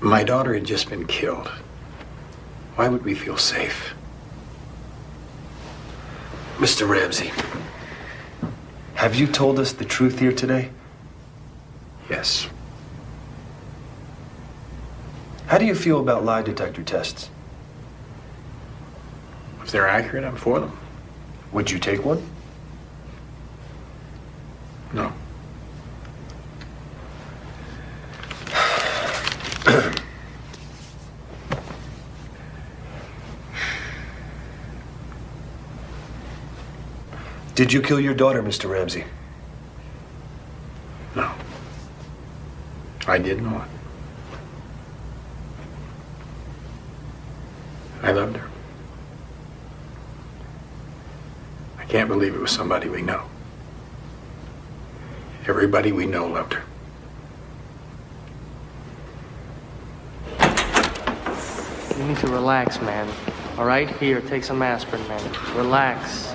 My daughter had just been killed. Why would we feel safe? Mr. Ramsey, have you told us the truth here today? Yes. How do you feel about lie detector tests? If they're accurate, I'm for them. Would you take one? No. Did you kill your daughter, Mr. Ramsey? No. I did not. I loved her. I can't believe it was somebody we know. Everybody we know loved her. You need to relax, man. All right? Here, take some aspirin, man. Relax.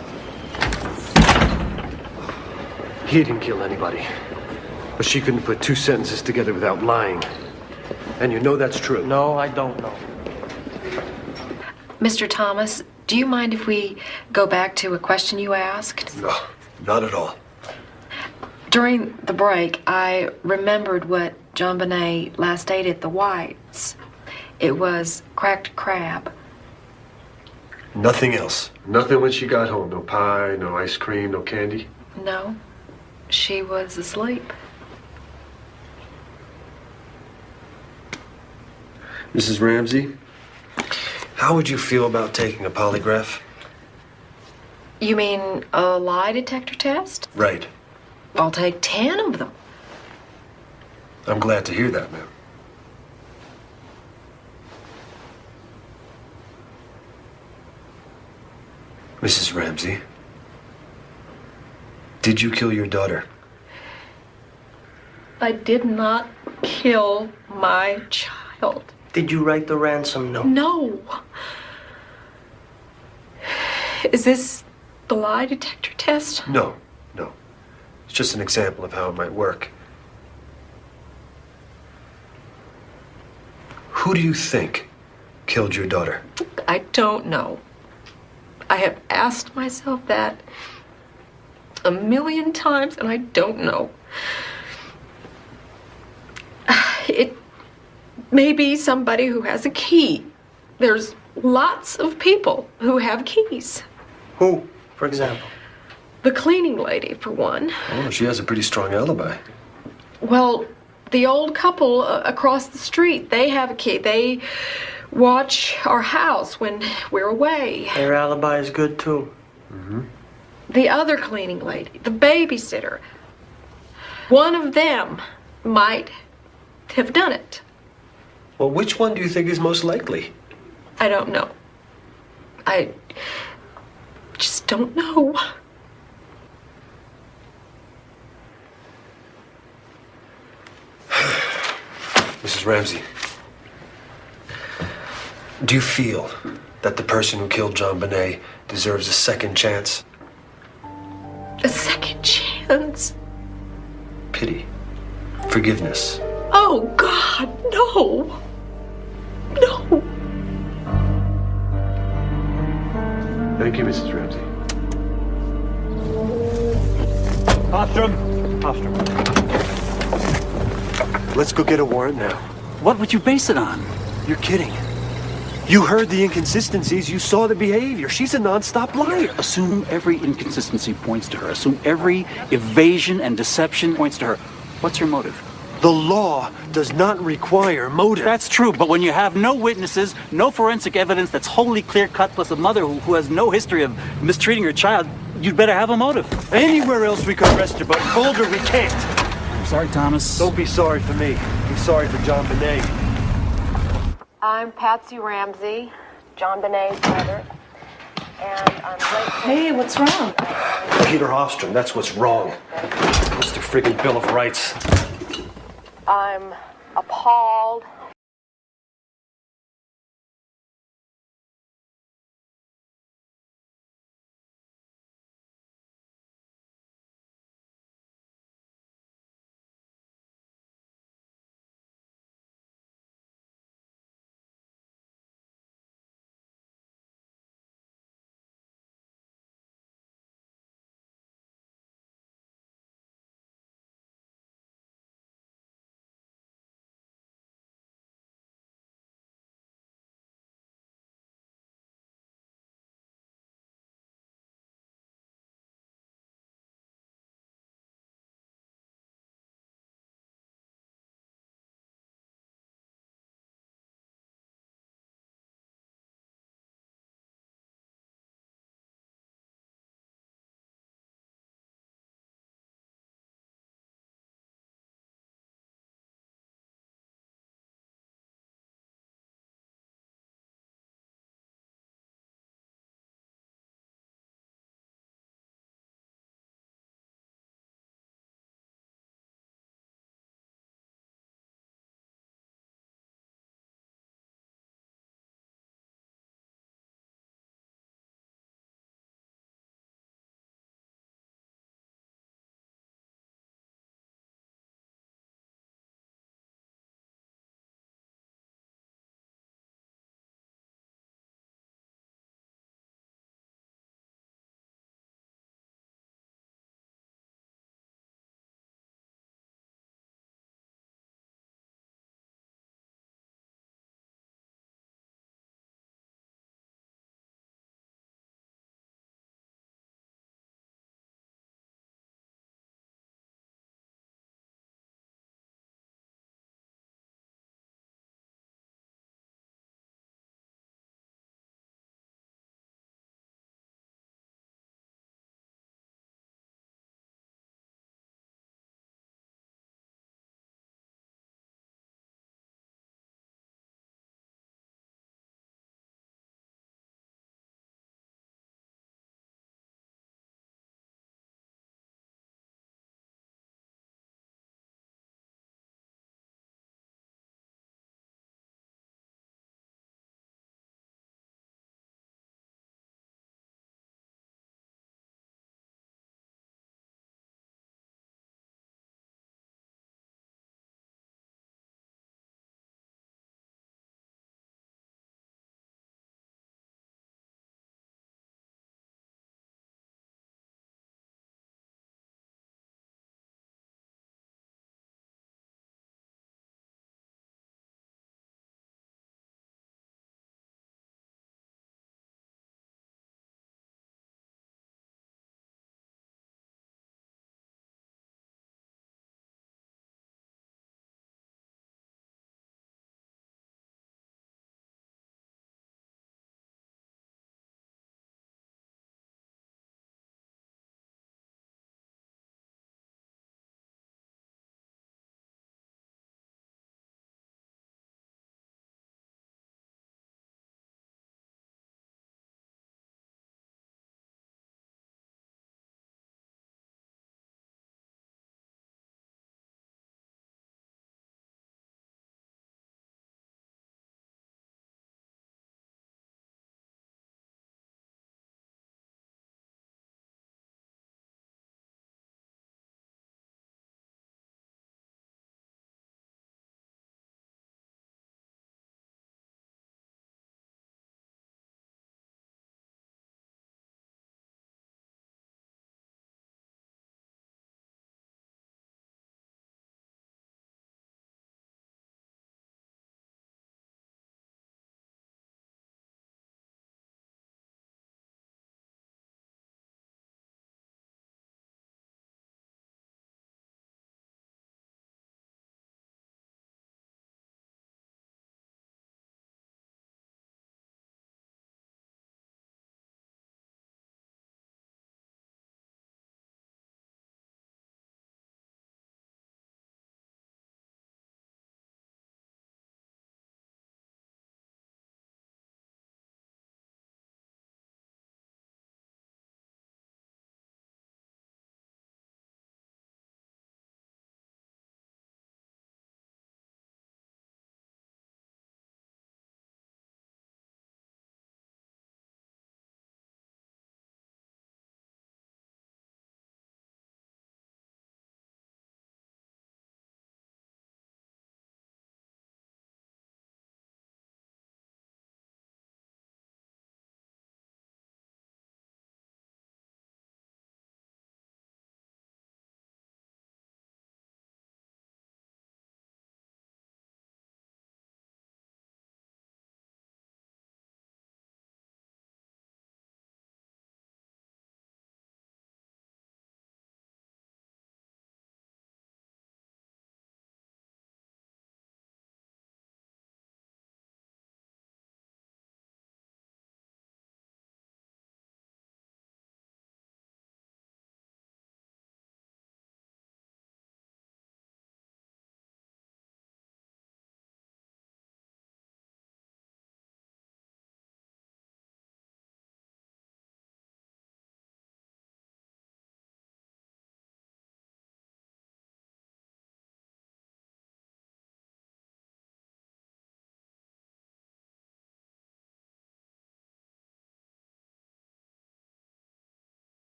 He didn't kill anybody. But she couldn't put two sentences together without lying. And you know that's true. No, I don't know. Mr. Thomas, do you mind if we go back to a question you asked? No, not at all. During the break, I remembered what JonBenet last ate at the Whites. It was cracked crab. Nothing else? Nothing when she got home? No pie, no ice cream, no candy? No, she was asleep. Mrs. Ramsey, how would you feel about taking a polygraph? You mean a lie detector test? Right. I'll take 10 of them. I'm glad to hear that, ma'am. Mrs. Ramsey, did you kill your daughter? I did not kill my child. Did you write the ransom note? No. Is this the lie detector test? No, no. It's just an example of how it might work. Who do you think killed your daughter? I don't know. I have asked myself that a million times, and I don't know. It may be somebody who has a key. There's lots of people who have keys. Who, for example? The cleaning lady, for one. Oh, she has a pretty strong alibi. Well, the old couple across the street, they have a key. They watch our house when we're away. Their alibi is good, too. Mm-hmm. The other cleaning lady, the babysitter, one of them might have done it. Well, which one do you think is most likely? I don't know. I just don't know. Mrs. Ramsey, do you feel that the person who killed JonBenet deserves a second chance? A second chance? Pity. Forgiveness. Oh, God, no. No. Thank you, Mrs. Ramsey. Ostrom. Let's go get a warrant now. What would you base it on? You're kidding. You heard the inconsistencies. You saw the behavior. She's a nonstop liar. Assume every inconsistency points to her. Assume every evasion and deception points to her. What's her motive? The law does not require motive. That's true, but when you have no witnesses, no forensic evidence that's wholly clear-cut, plus a mother who has no history of mistreating her child, you'd better have a motive. Anywhere else we could arrest her, but in Boulder we can't. I'm sorry, Thomas. Don't be sorry for me. Be sorry for JonBenet. I'm Patsy Ramsey, JonBenet's mother, and I'm late. Hey, what's wrong? Peter Hofstrom, that's what's wrong. Mr. friggin' Bill of Rights. I'm appalled.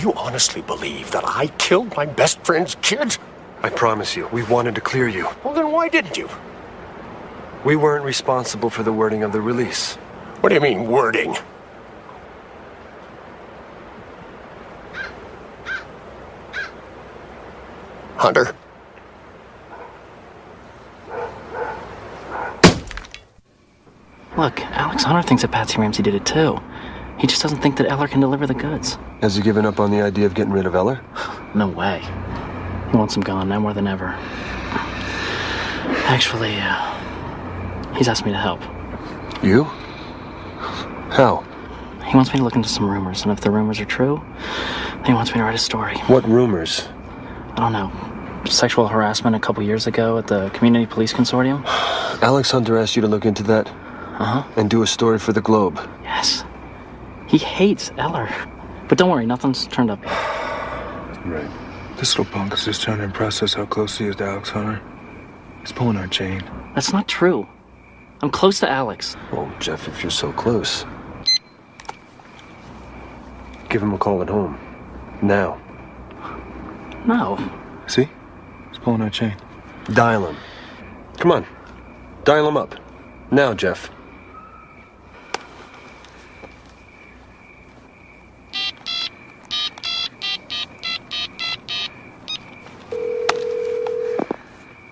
you honestly believe that I killed my best friend's kid? I promise you, we wanted to clear you. Well, then why didn't you? We weren't responsible for the wording of the release. What do you mean, wording? Hunter? Look, Alex Hunter thinks that Patsy Ramsey did it too. He just doesn't think that Eller can deliver the goods. Has he given up on the idea of getting rid of Eller? No way. He wants him gone now more than ever. Actually, he's asked me to help. You? How? He wants me to look into some rumors, and if the rumors are true, he wants me to write a story. What rumors? I don't know. Sexual harassment a couple years ago at the Community Police Consortium. Alex Hunter asked you to look into that? Uh-huh. And do a story for the Globe? Yes. He hates Eller. But don't worry, nothing's turned up yet. Right. This little punk is just trying to impress us how close he is to Alex Hunter. He's pulling our chain. That's not true. I'm close to Alex. Well, Jeff, if you're so close, give him a call at home. Now. No. See? He's pulling our chain. Dial him. Come on. Dial him up. Now, Jeff.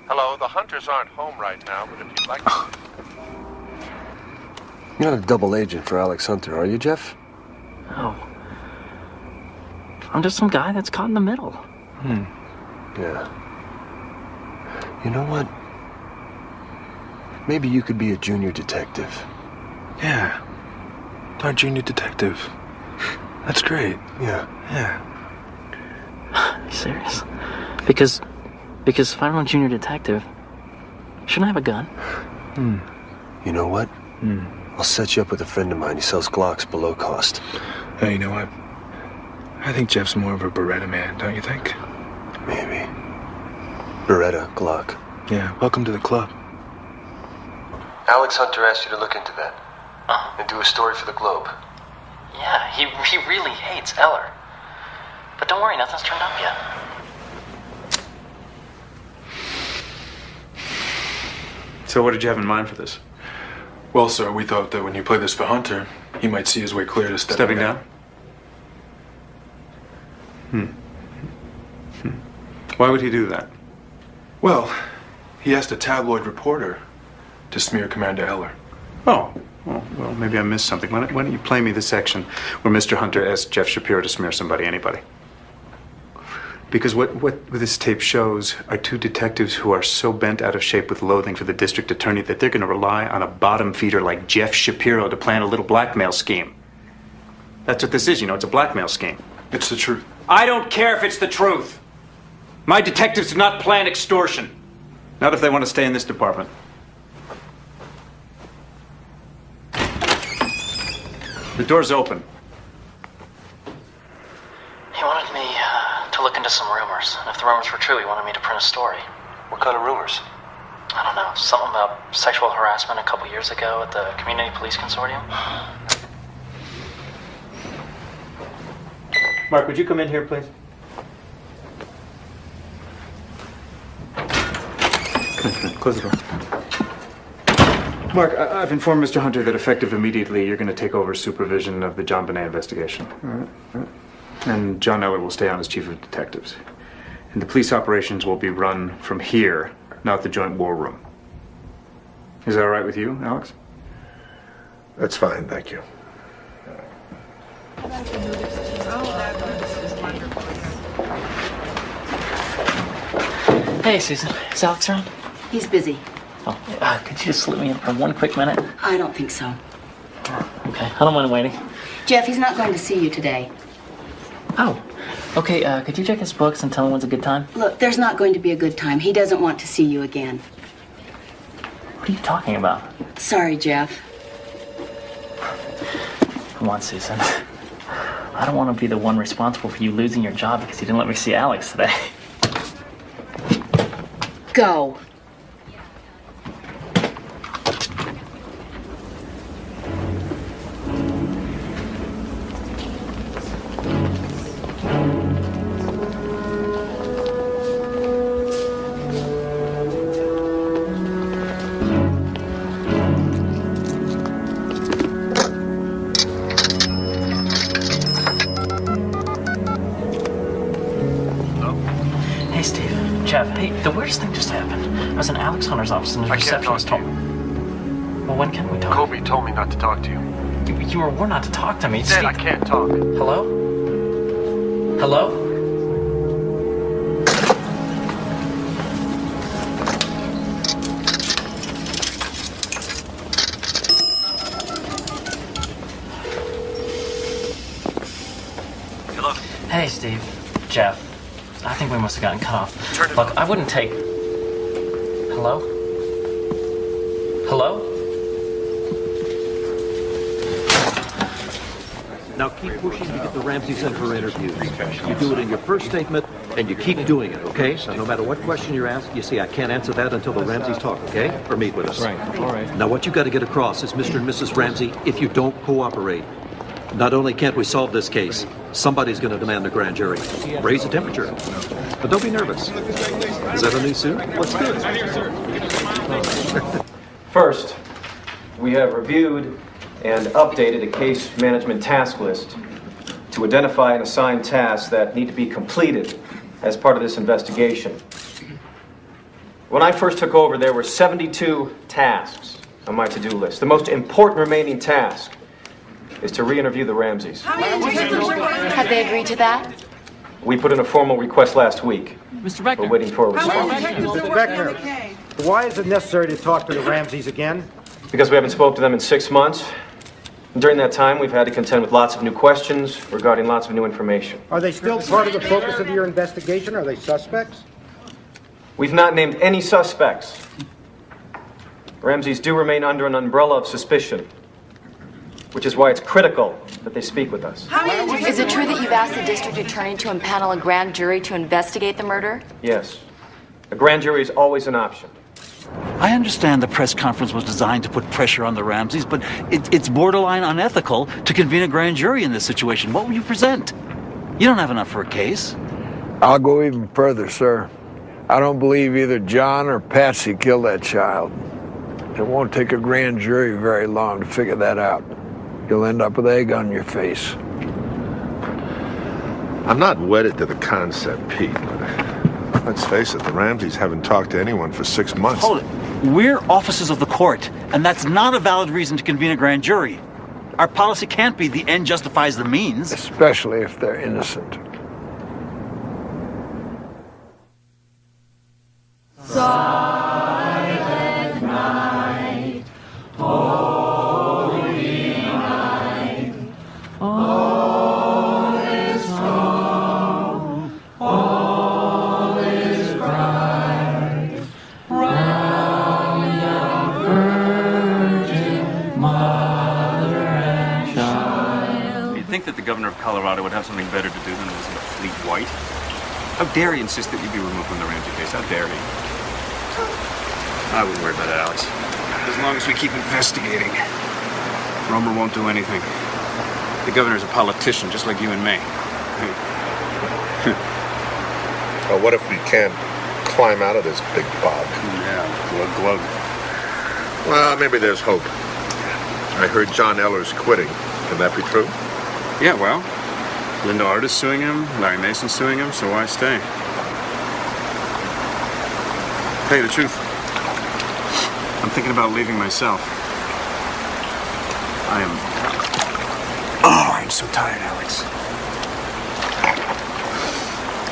Hello, the Hunters aren't home right now, but if you'd like to... You're not a double agent for Alex Hunter, are you, Jeff? No. I'm just some guy that's caught in the middle. Yeah. You know what? Maybe you could be a junior detective. Yeah. Our junior detective. That's great. Yeah. Yeah. Are you serious? Because if I run junior detective, shouldn't I have a gun? You know what? I'll set you up with a friend of mine. He sells Glocks below cost. Hey, you know what? I think Jeff's more of a Beretta man, don't you think? Maybe. Beretta, Glock. Yeah, welcome to the club. Alex Hunter asked you to look into that. And do a story for the Globe. Yeah, he really hates Eller. But don't worry, nothing's turned up yet. So what did you have in mind for this? Well, sir, we thought that when you play this for Hunter, he might see his way clear to Stepping down? Why would he do that? Well, he asked a tabloid reporter to smear Commander Eller. Oh, well, maybe I missed something. Why don't you play me the section where Mr. Hunter asked Jeff Shapiro to smear somebody, anybody? Because what this tape shows are two detectives who are so bent out of shape with loathing for the district attorney that they're going to rely on a bottom feeder like Jeff Shapiro to plan a little blackmail scheme. That's what this is, it's a blackmail scheme. It's the truth. I don't care if it's the truth. My detectives do not plan extortion. Not if they want to stay in this department. The door's open. He wanted me to look into some rumors. And if the rumors were true, he wanted me to print a story. What kind of rumors? I don't know, something about sexual harassment a couple years ago at the Community Police Consortium. Mark, would you come in here, please? Close the door. Mark, I've informed Mr. Hunter that effective immediately, you're going to take over supervision of the JonBenet investigation. All right. And John Eller will stay on as chief of detectives. And the police operations will be run from here, not the joint war room. Is that all right with you, Alex? That's fine, thank you. Hey, Susan. Is Alex around? He's busy. Oh, could you just slip me in for one quick minute? I don't think so. Okay, I don't mind waiting. Jeff, he's not going to see you today. Oh, okay, could you check his books and tell him when's a good time? Look, there's not going to be a good time. He doesn't want to see you again. What are you talking about? Sorry, Jeff. Come on, Susan. I don't want to be the one responsible for you losing your job because you didn't let me see Alex today. Go. Jeff, hey, the weirdest thing just happened. I was in Alex Hunter's office and the receptionist told me. Well, when can we talk? Kobe told me not to talk to you. You were warned not to talk to me. He said I can't talk. Hello? Hello? Hello? Hey, Steve. Jeff. I think we must have gotten cut off. Look, I wouldn't take... Hello? Hello? Now keep pushing to get the Ramseys in for interviews. You do it in your first statement, and you keep doing it, okay? So no matter what question you're asked, you see, I can't answer that until the Ramseys talk, okay? Or meet with us. Right, all right. Now what you got to get across is, Mr. and Mrs. Ramsey, if you don't cooperate, not only can't we solve this case, somebody's going to demand a grand jury. Raise the temperature. But don't be nervous. Is that a new suit? What's good? First, we have reviewed and updated a case management task list to identify and assign tasks that need to be completed as part of this investigation. When I first took over, there were 72 tasks on my to-do list. The most important remaining task is to re-interview the Ramseys. Have they agreed to that? We put in a formal request last week. Mr. Beckner. We're waiting for a response. Mr. Beckner, why is it necessary to talk to the Ramseys again? Because we haven't spoken to them in 6 months. During that time, we've had to contend with lots of new questions regarding lots of new information. Are they still part of the focus of your investigation? Are they suspects? We've not named any suspects. Ramseys do remain under an umbrella of suspicion, which is why it's critical that they speak with us. Is it true that you've asked the district attorney to impanel a grand jury to investigate the murder? Yes. A grand jury is always an option. I understand the press conference was designed to put pressure on the Ramseys, but it's borderline unethical to convene a grand jury in this situation. What will you present? You don't have enough for a case. I'll go even further, sir. I don't believe either John or Patsy killed that child. It won't take a grand jury very long to figure that out. You'll end up with egg on your face. I'm not wedded to the concept, Pete, but let's face it, the Ramseys haven't talked to anyone for 6 months. Hold it. We're officers of the court, and that's not a valid reason to convene a grand jury. Our policy can't be the end justifies the means. Especially if they're innocent. Silent night, holy night, all is calm, all is bright, round the Virgin Mother and Child. You'd think that the governor of Colorado would have something better to do than listen to Fleet White. How dare he insist that you be removed from the Ramsey case? How dare he? I wouldn't worry about it, Alex. As long as we keep investigating. Romer won't do anything. The governor's a politician, just like you and me. Well, what if we can't climb out of this big bog? Yeah, glug glug. Well, maybe there's hope. I heard John Eller's quitting. Can that be true? Yeah, well, Linda Art is suing him, Larry Mason's suing him, so why stay? Tell you the truth, I'm thinking about leaving myself. I'm so tired, Alex.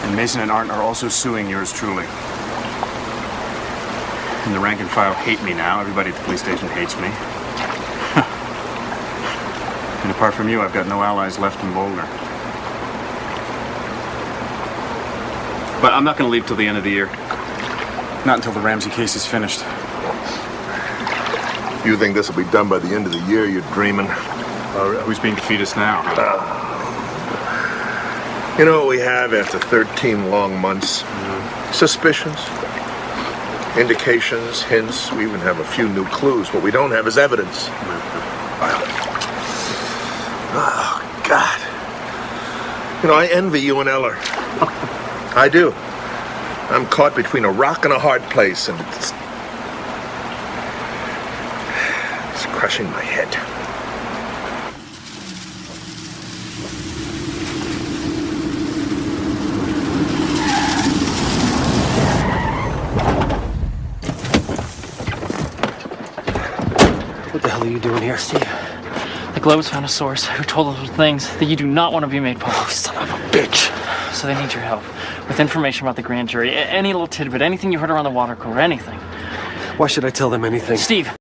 And Mason and Art are also suing yours truly. And the rank and file hate me now. Everybody at the police station hates me. And apart from you, I've got no allies left in Boulder. But I'm not going to leave till the end of the year. Not until the Ramsey case is finished. You think this will be done by the end of the year? You're dreaming. Who's being defeatist now? You know what we have after 13 long months? Suspicions, indications, hints. We even have a few new clues. What we don't have is evidence. Oh, God. You know, I envy you and Eller. I do. I'm caught between a rock and a hard place, and it's crushing my head. What the hell are you doing here? Steve, the Globe's found a source who told us things that you do not want to be made public. Oh, son of a bitch. So they need your help with information about the grand jury. Any little tidbit, anything you heard around the water cooler, anything. Why should I tell them anything? Steve,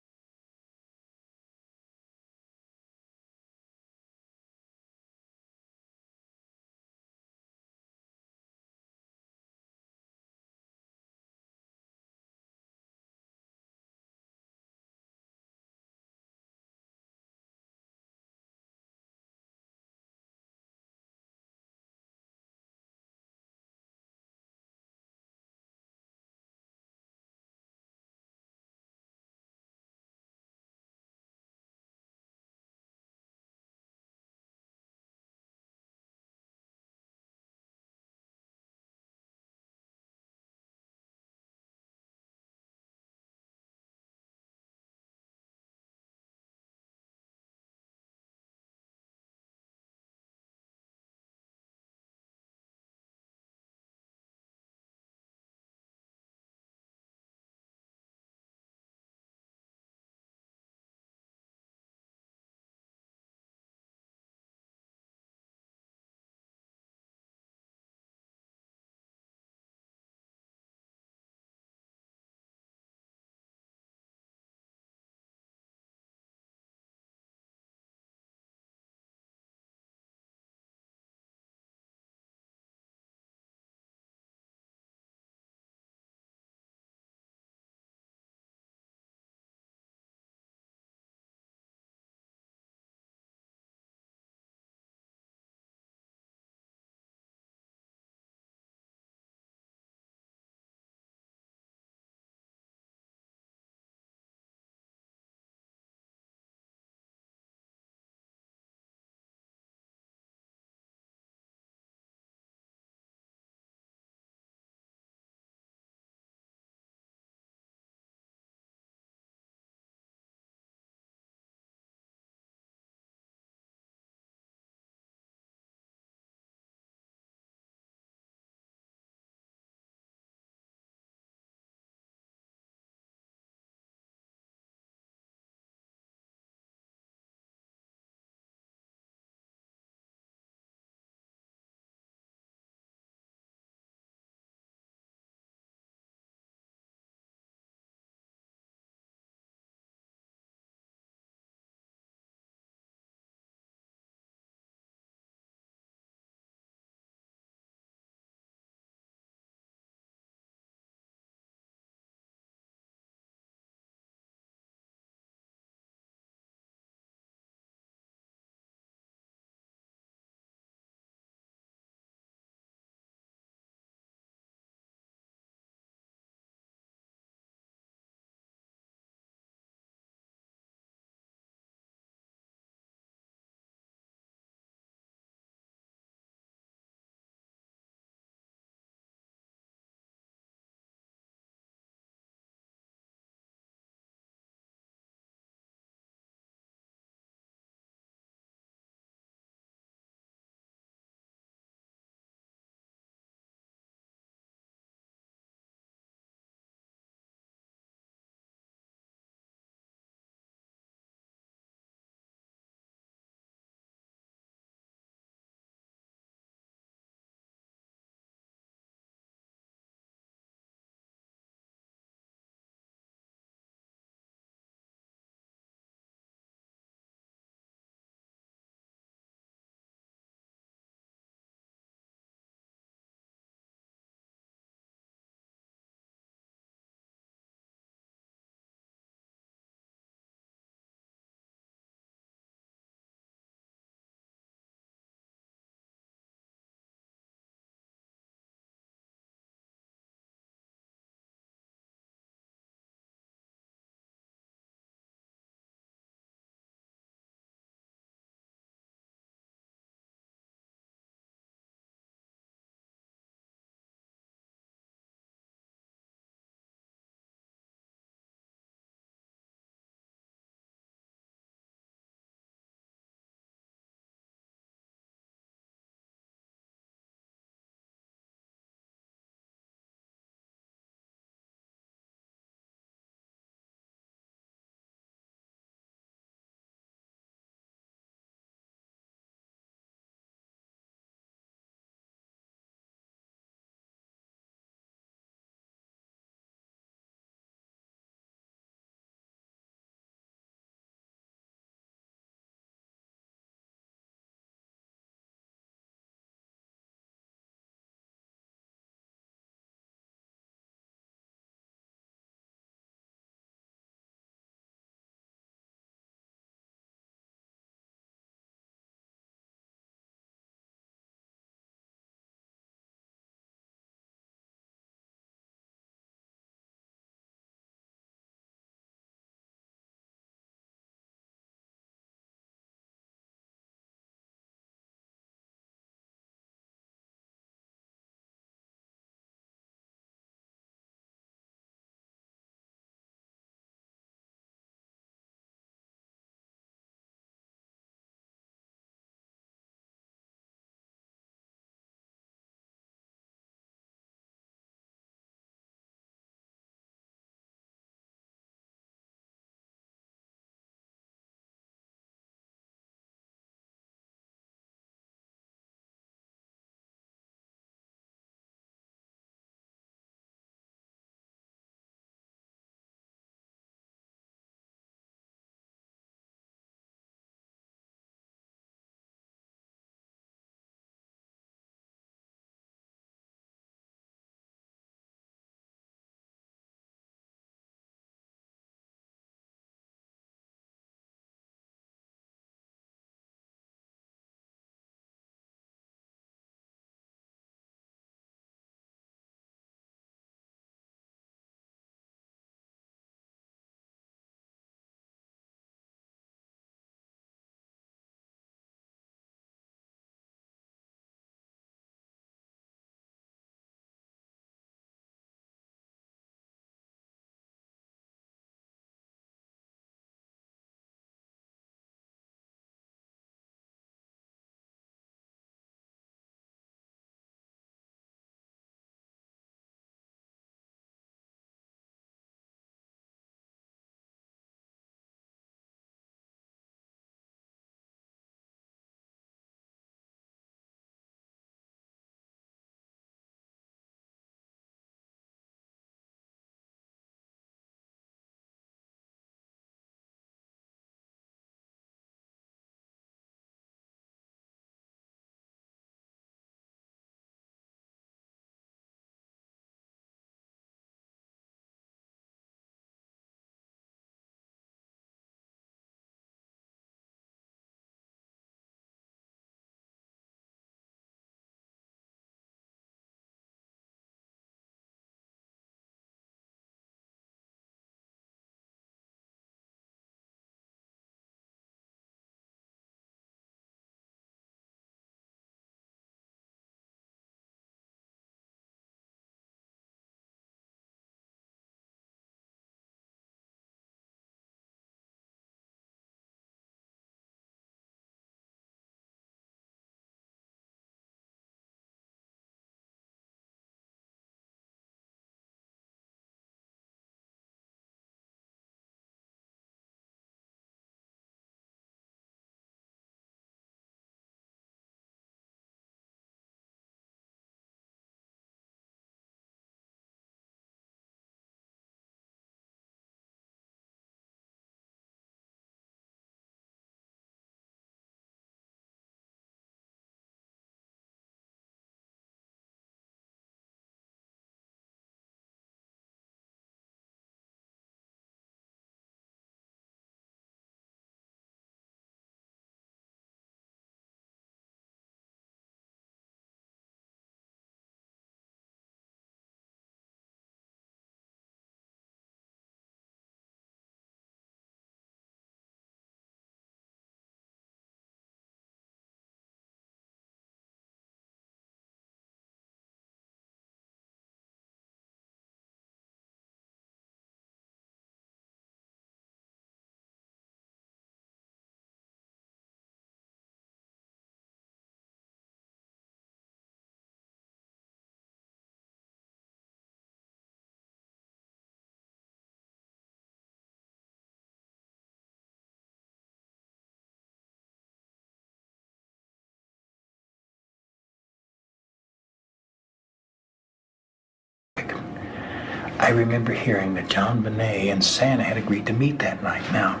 I remember hearing that JonBenet and Santa had agreed to meet that night. Now,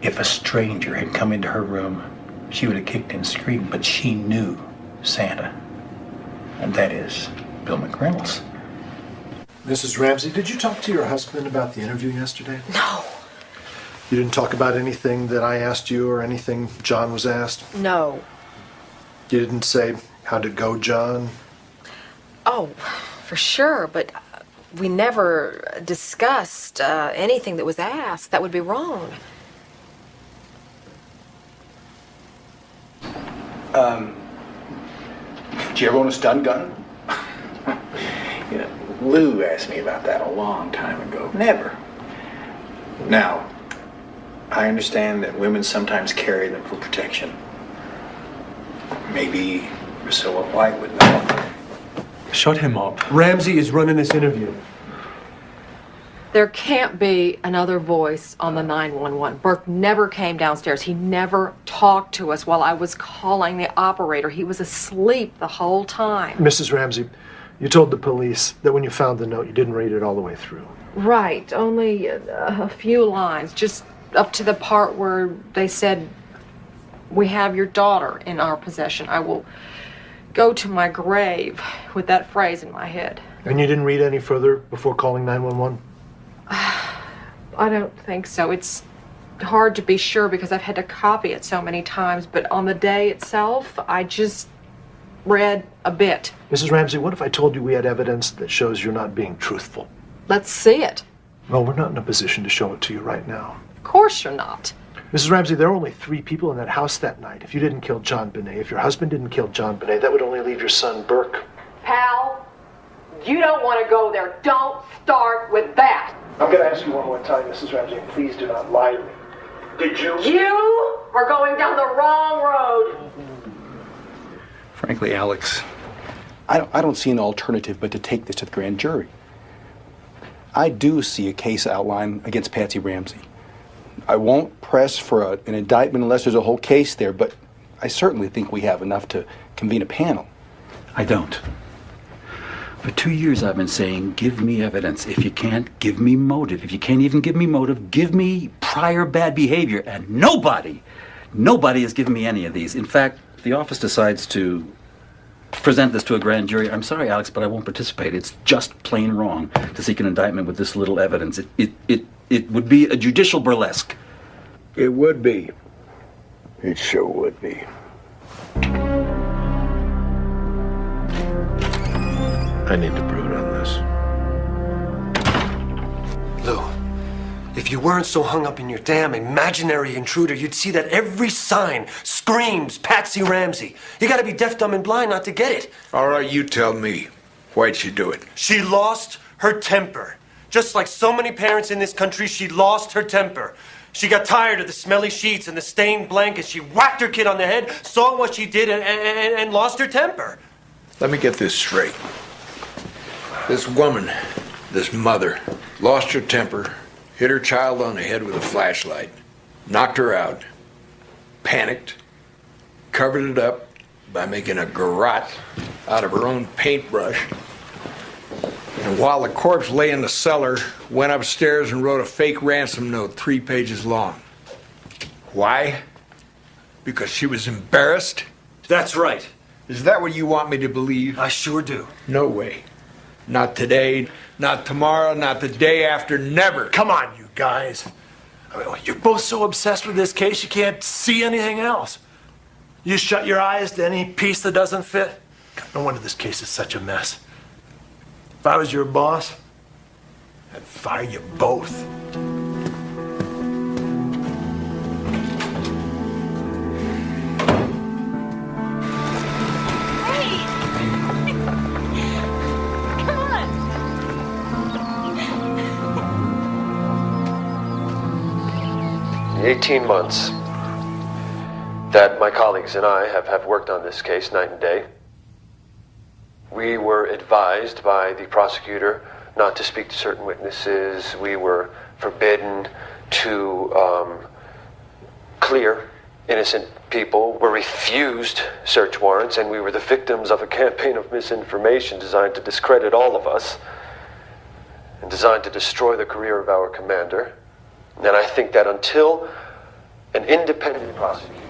if a stranger had come into her room, she would have kicked and screamed, but she knew Santa. And that is Bill McReynolds. Mrs. Ramsey, did you talk to your husband about the interview yesterday? No. You didn't talk about anything that I asked you or anything John was asked? No. You didn't say, how'd it go, John? Oh, for sure, but we never discussed anything that was asked. That would be wrong. Did you ever own a stun gun? You know, Lou asked me about that a long time ago. Never. Now, I understand that women sometimes carry them for protection. Maybe Priscilla White would know. Shut him up. Ramsey is running this interview. There can't be another voice on the 911. Burke never came downstairs. He never talked to us while I was calling the operator. He was asleep the whole time. Mrs. Ramsey, you told the police that when you found the note, you didn't read it all the way through. Right, only a few lines, just up to the part where they said, "We have your daughter in our possession. I will go to my grave," with that phrase in my head. And you didn't read any further before calling 911? I don't think so. It's hard to be sure because I've had to copy it so many times, but on the day itself, I just read a bit. Mrs. Ramsey, what if I told you we had evidence that shows you're not being truthful? Let's see it. Well, we're not in a position to show it to you right now. Of course you're not. Mrs. Ramsey, there were only 3 people in that house that night. If you didn't kill JonBenet, if your husband didn't kill JonBenet, that would only leave your son, Burke. Pal, you don't want to go there. Don't start with that. I'm going to ask you one more time, Mrs. Ramsey, and please do not lie to me. Did you? You are going down the wrong road. Frankly, Alex, I don't see an alternative but to take this to the grand jury. I do see a case outline against Patsy Ramsey. I won't press for an indictment unless there's a whole case there, but I certainly think we have enough to convene a panel. I don't. For 2 years I've been saying, give me evidence. If you can't, give me motive. If you can't even give me motive, give me prior bad behavior. And nobody has given me any of these. In fact, if the office decides to present this to a grand jury, I'm sorry, Alex, but I won't participate. It's just plain wrong to seek an indictment with this little evidence. It would be a judicial burlesque. It would be. It sure would be. I need to brood on this. Lou, if you weren't so hung up in your damn imaginary intruder, you'd see that every sign screams Patsy Ramsey. You gotta be deaf, dumb, and blind not to get it. All right, you tell me. Why'd she do it? She lost her temper. Just like so many parents in this country, she lost her temper. She got tired of the smelly sheets and the stained blankets. She whacked her kid on the head, saw what she did, and lost her temper. Let me get this straight. This woman, this mother, lost her temper, hit her child on the head with a flashlight, knocked her out, panicked, covered it up by making a garrote out of her own paintbrush, and while the corpse lay in the cellar, went upstairs and wrote a fake ransom note 3 pages long. Why? Because she was embarrassed? That's right. Is that what you want me to believe? I sure do. No way. Not today, not tomorrow, not the day after, never. Come on, you guys. I mean, you're both so obsessed with this case, you can't see anything else. You shut your eyes to any piece that doesn't fit. No wonder this case is such a mess. If I was your boss, I'd fire you both. Come on. 18 months that my colleagues and I have worked on this case night and day. We were advised by the prosecutor not to speak to certain witnesses. We were forbidden to clear innocent people. We refused search warrants, and we were the victims of a campaign of misinformation designed to discredit all of us. and designed to destroy the career of our commander. And I think that until an independent prosecutor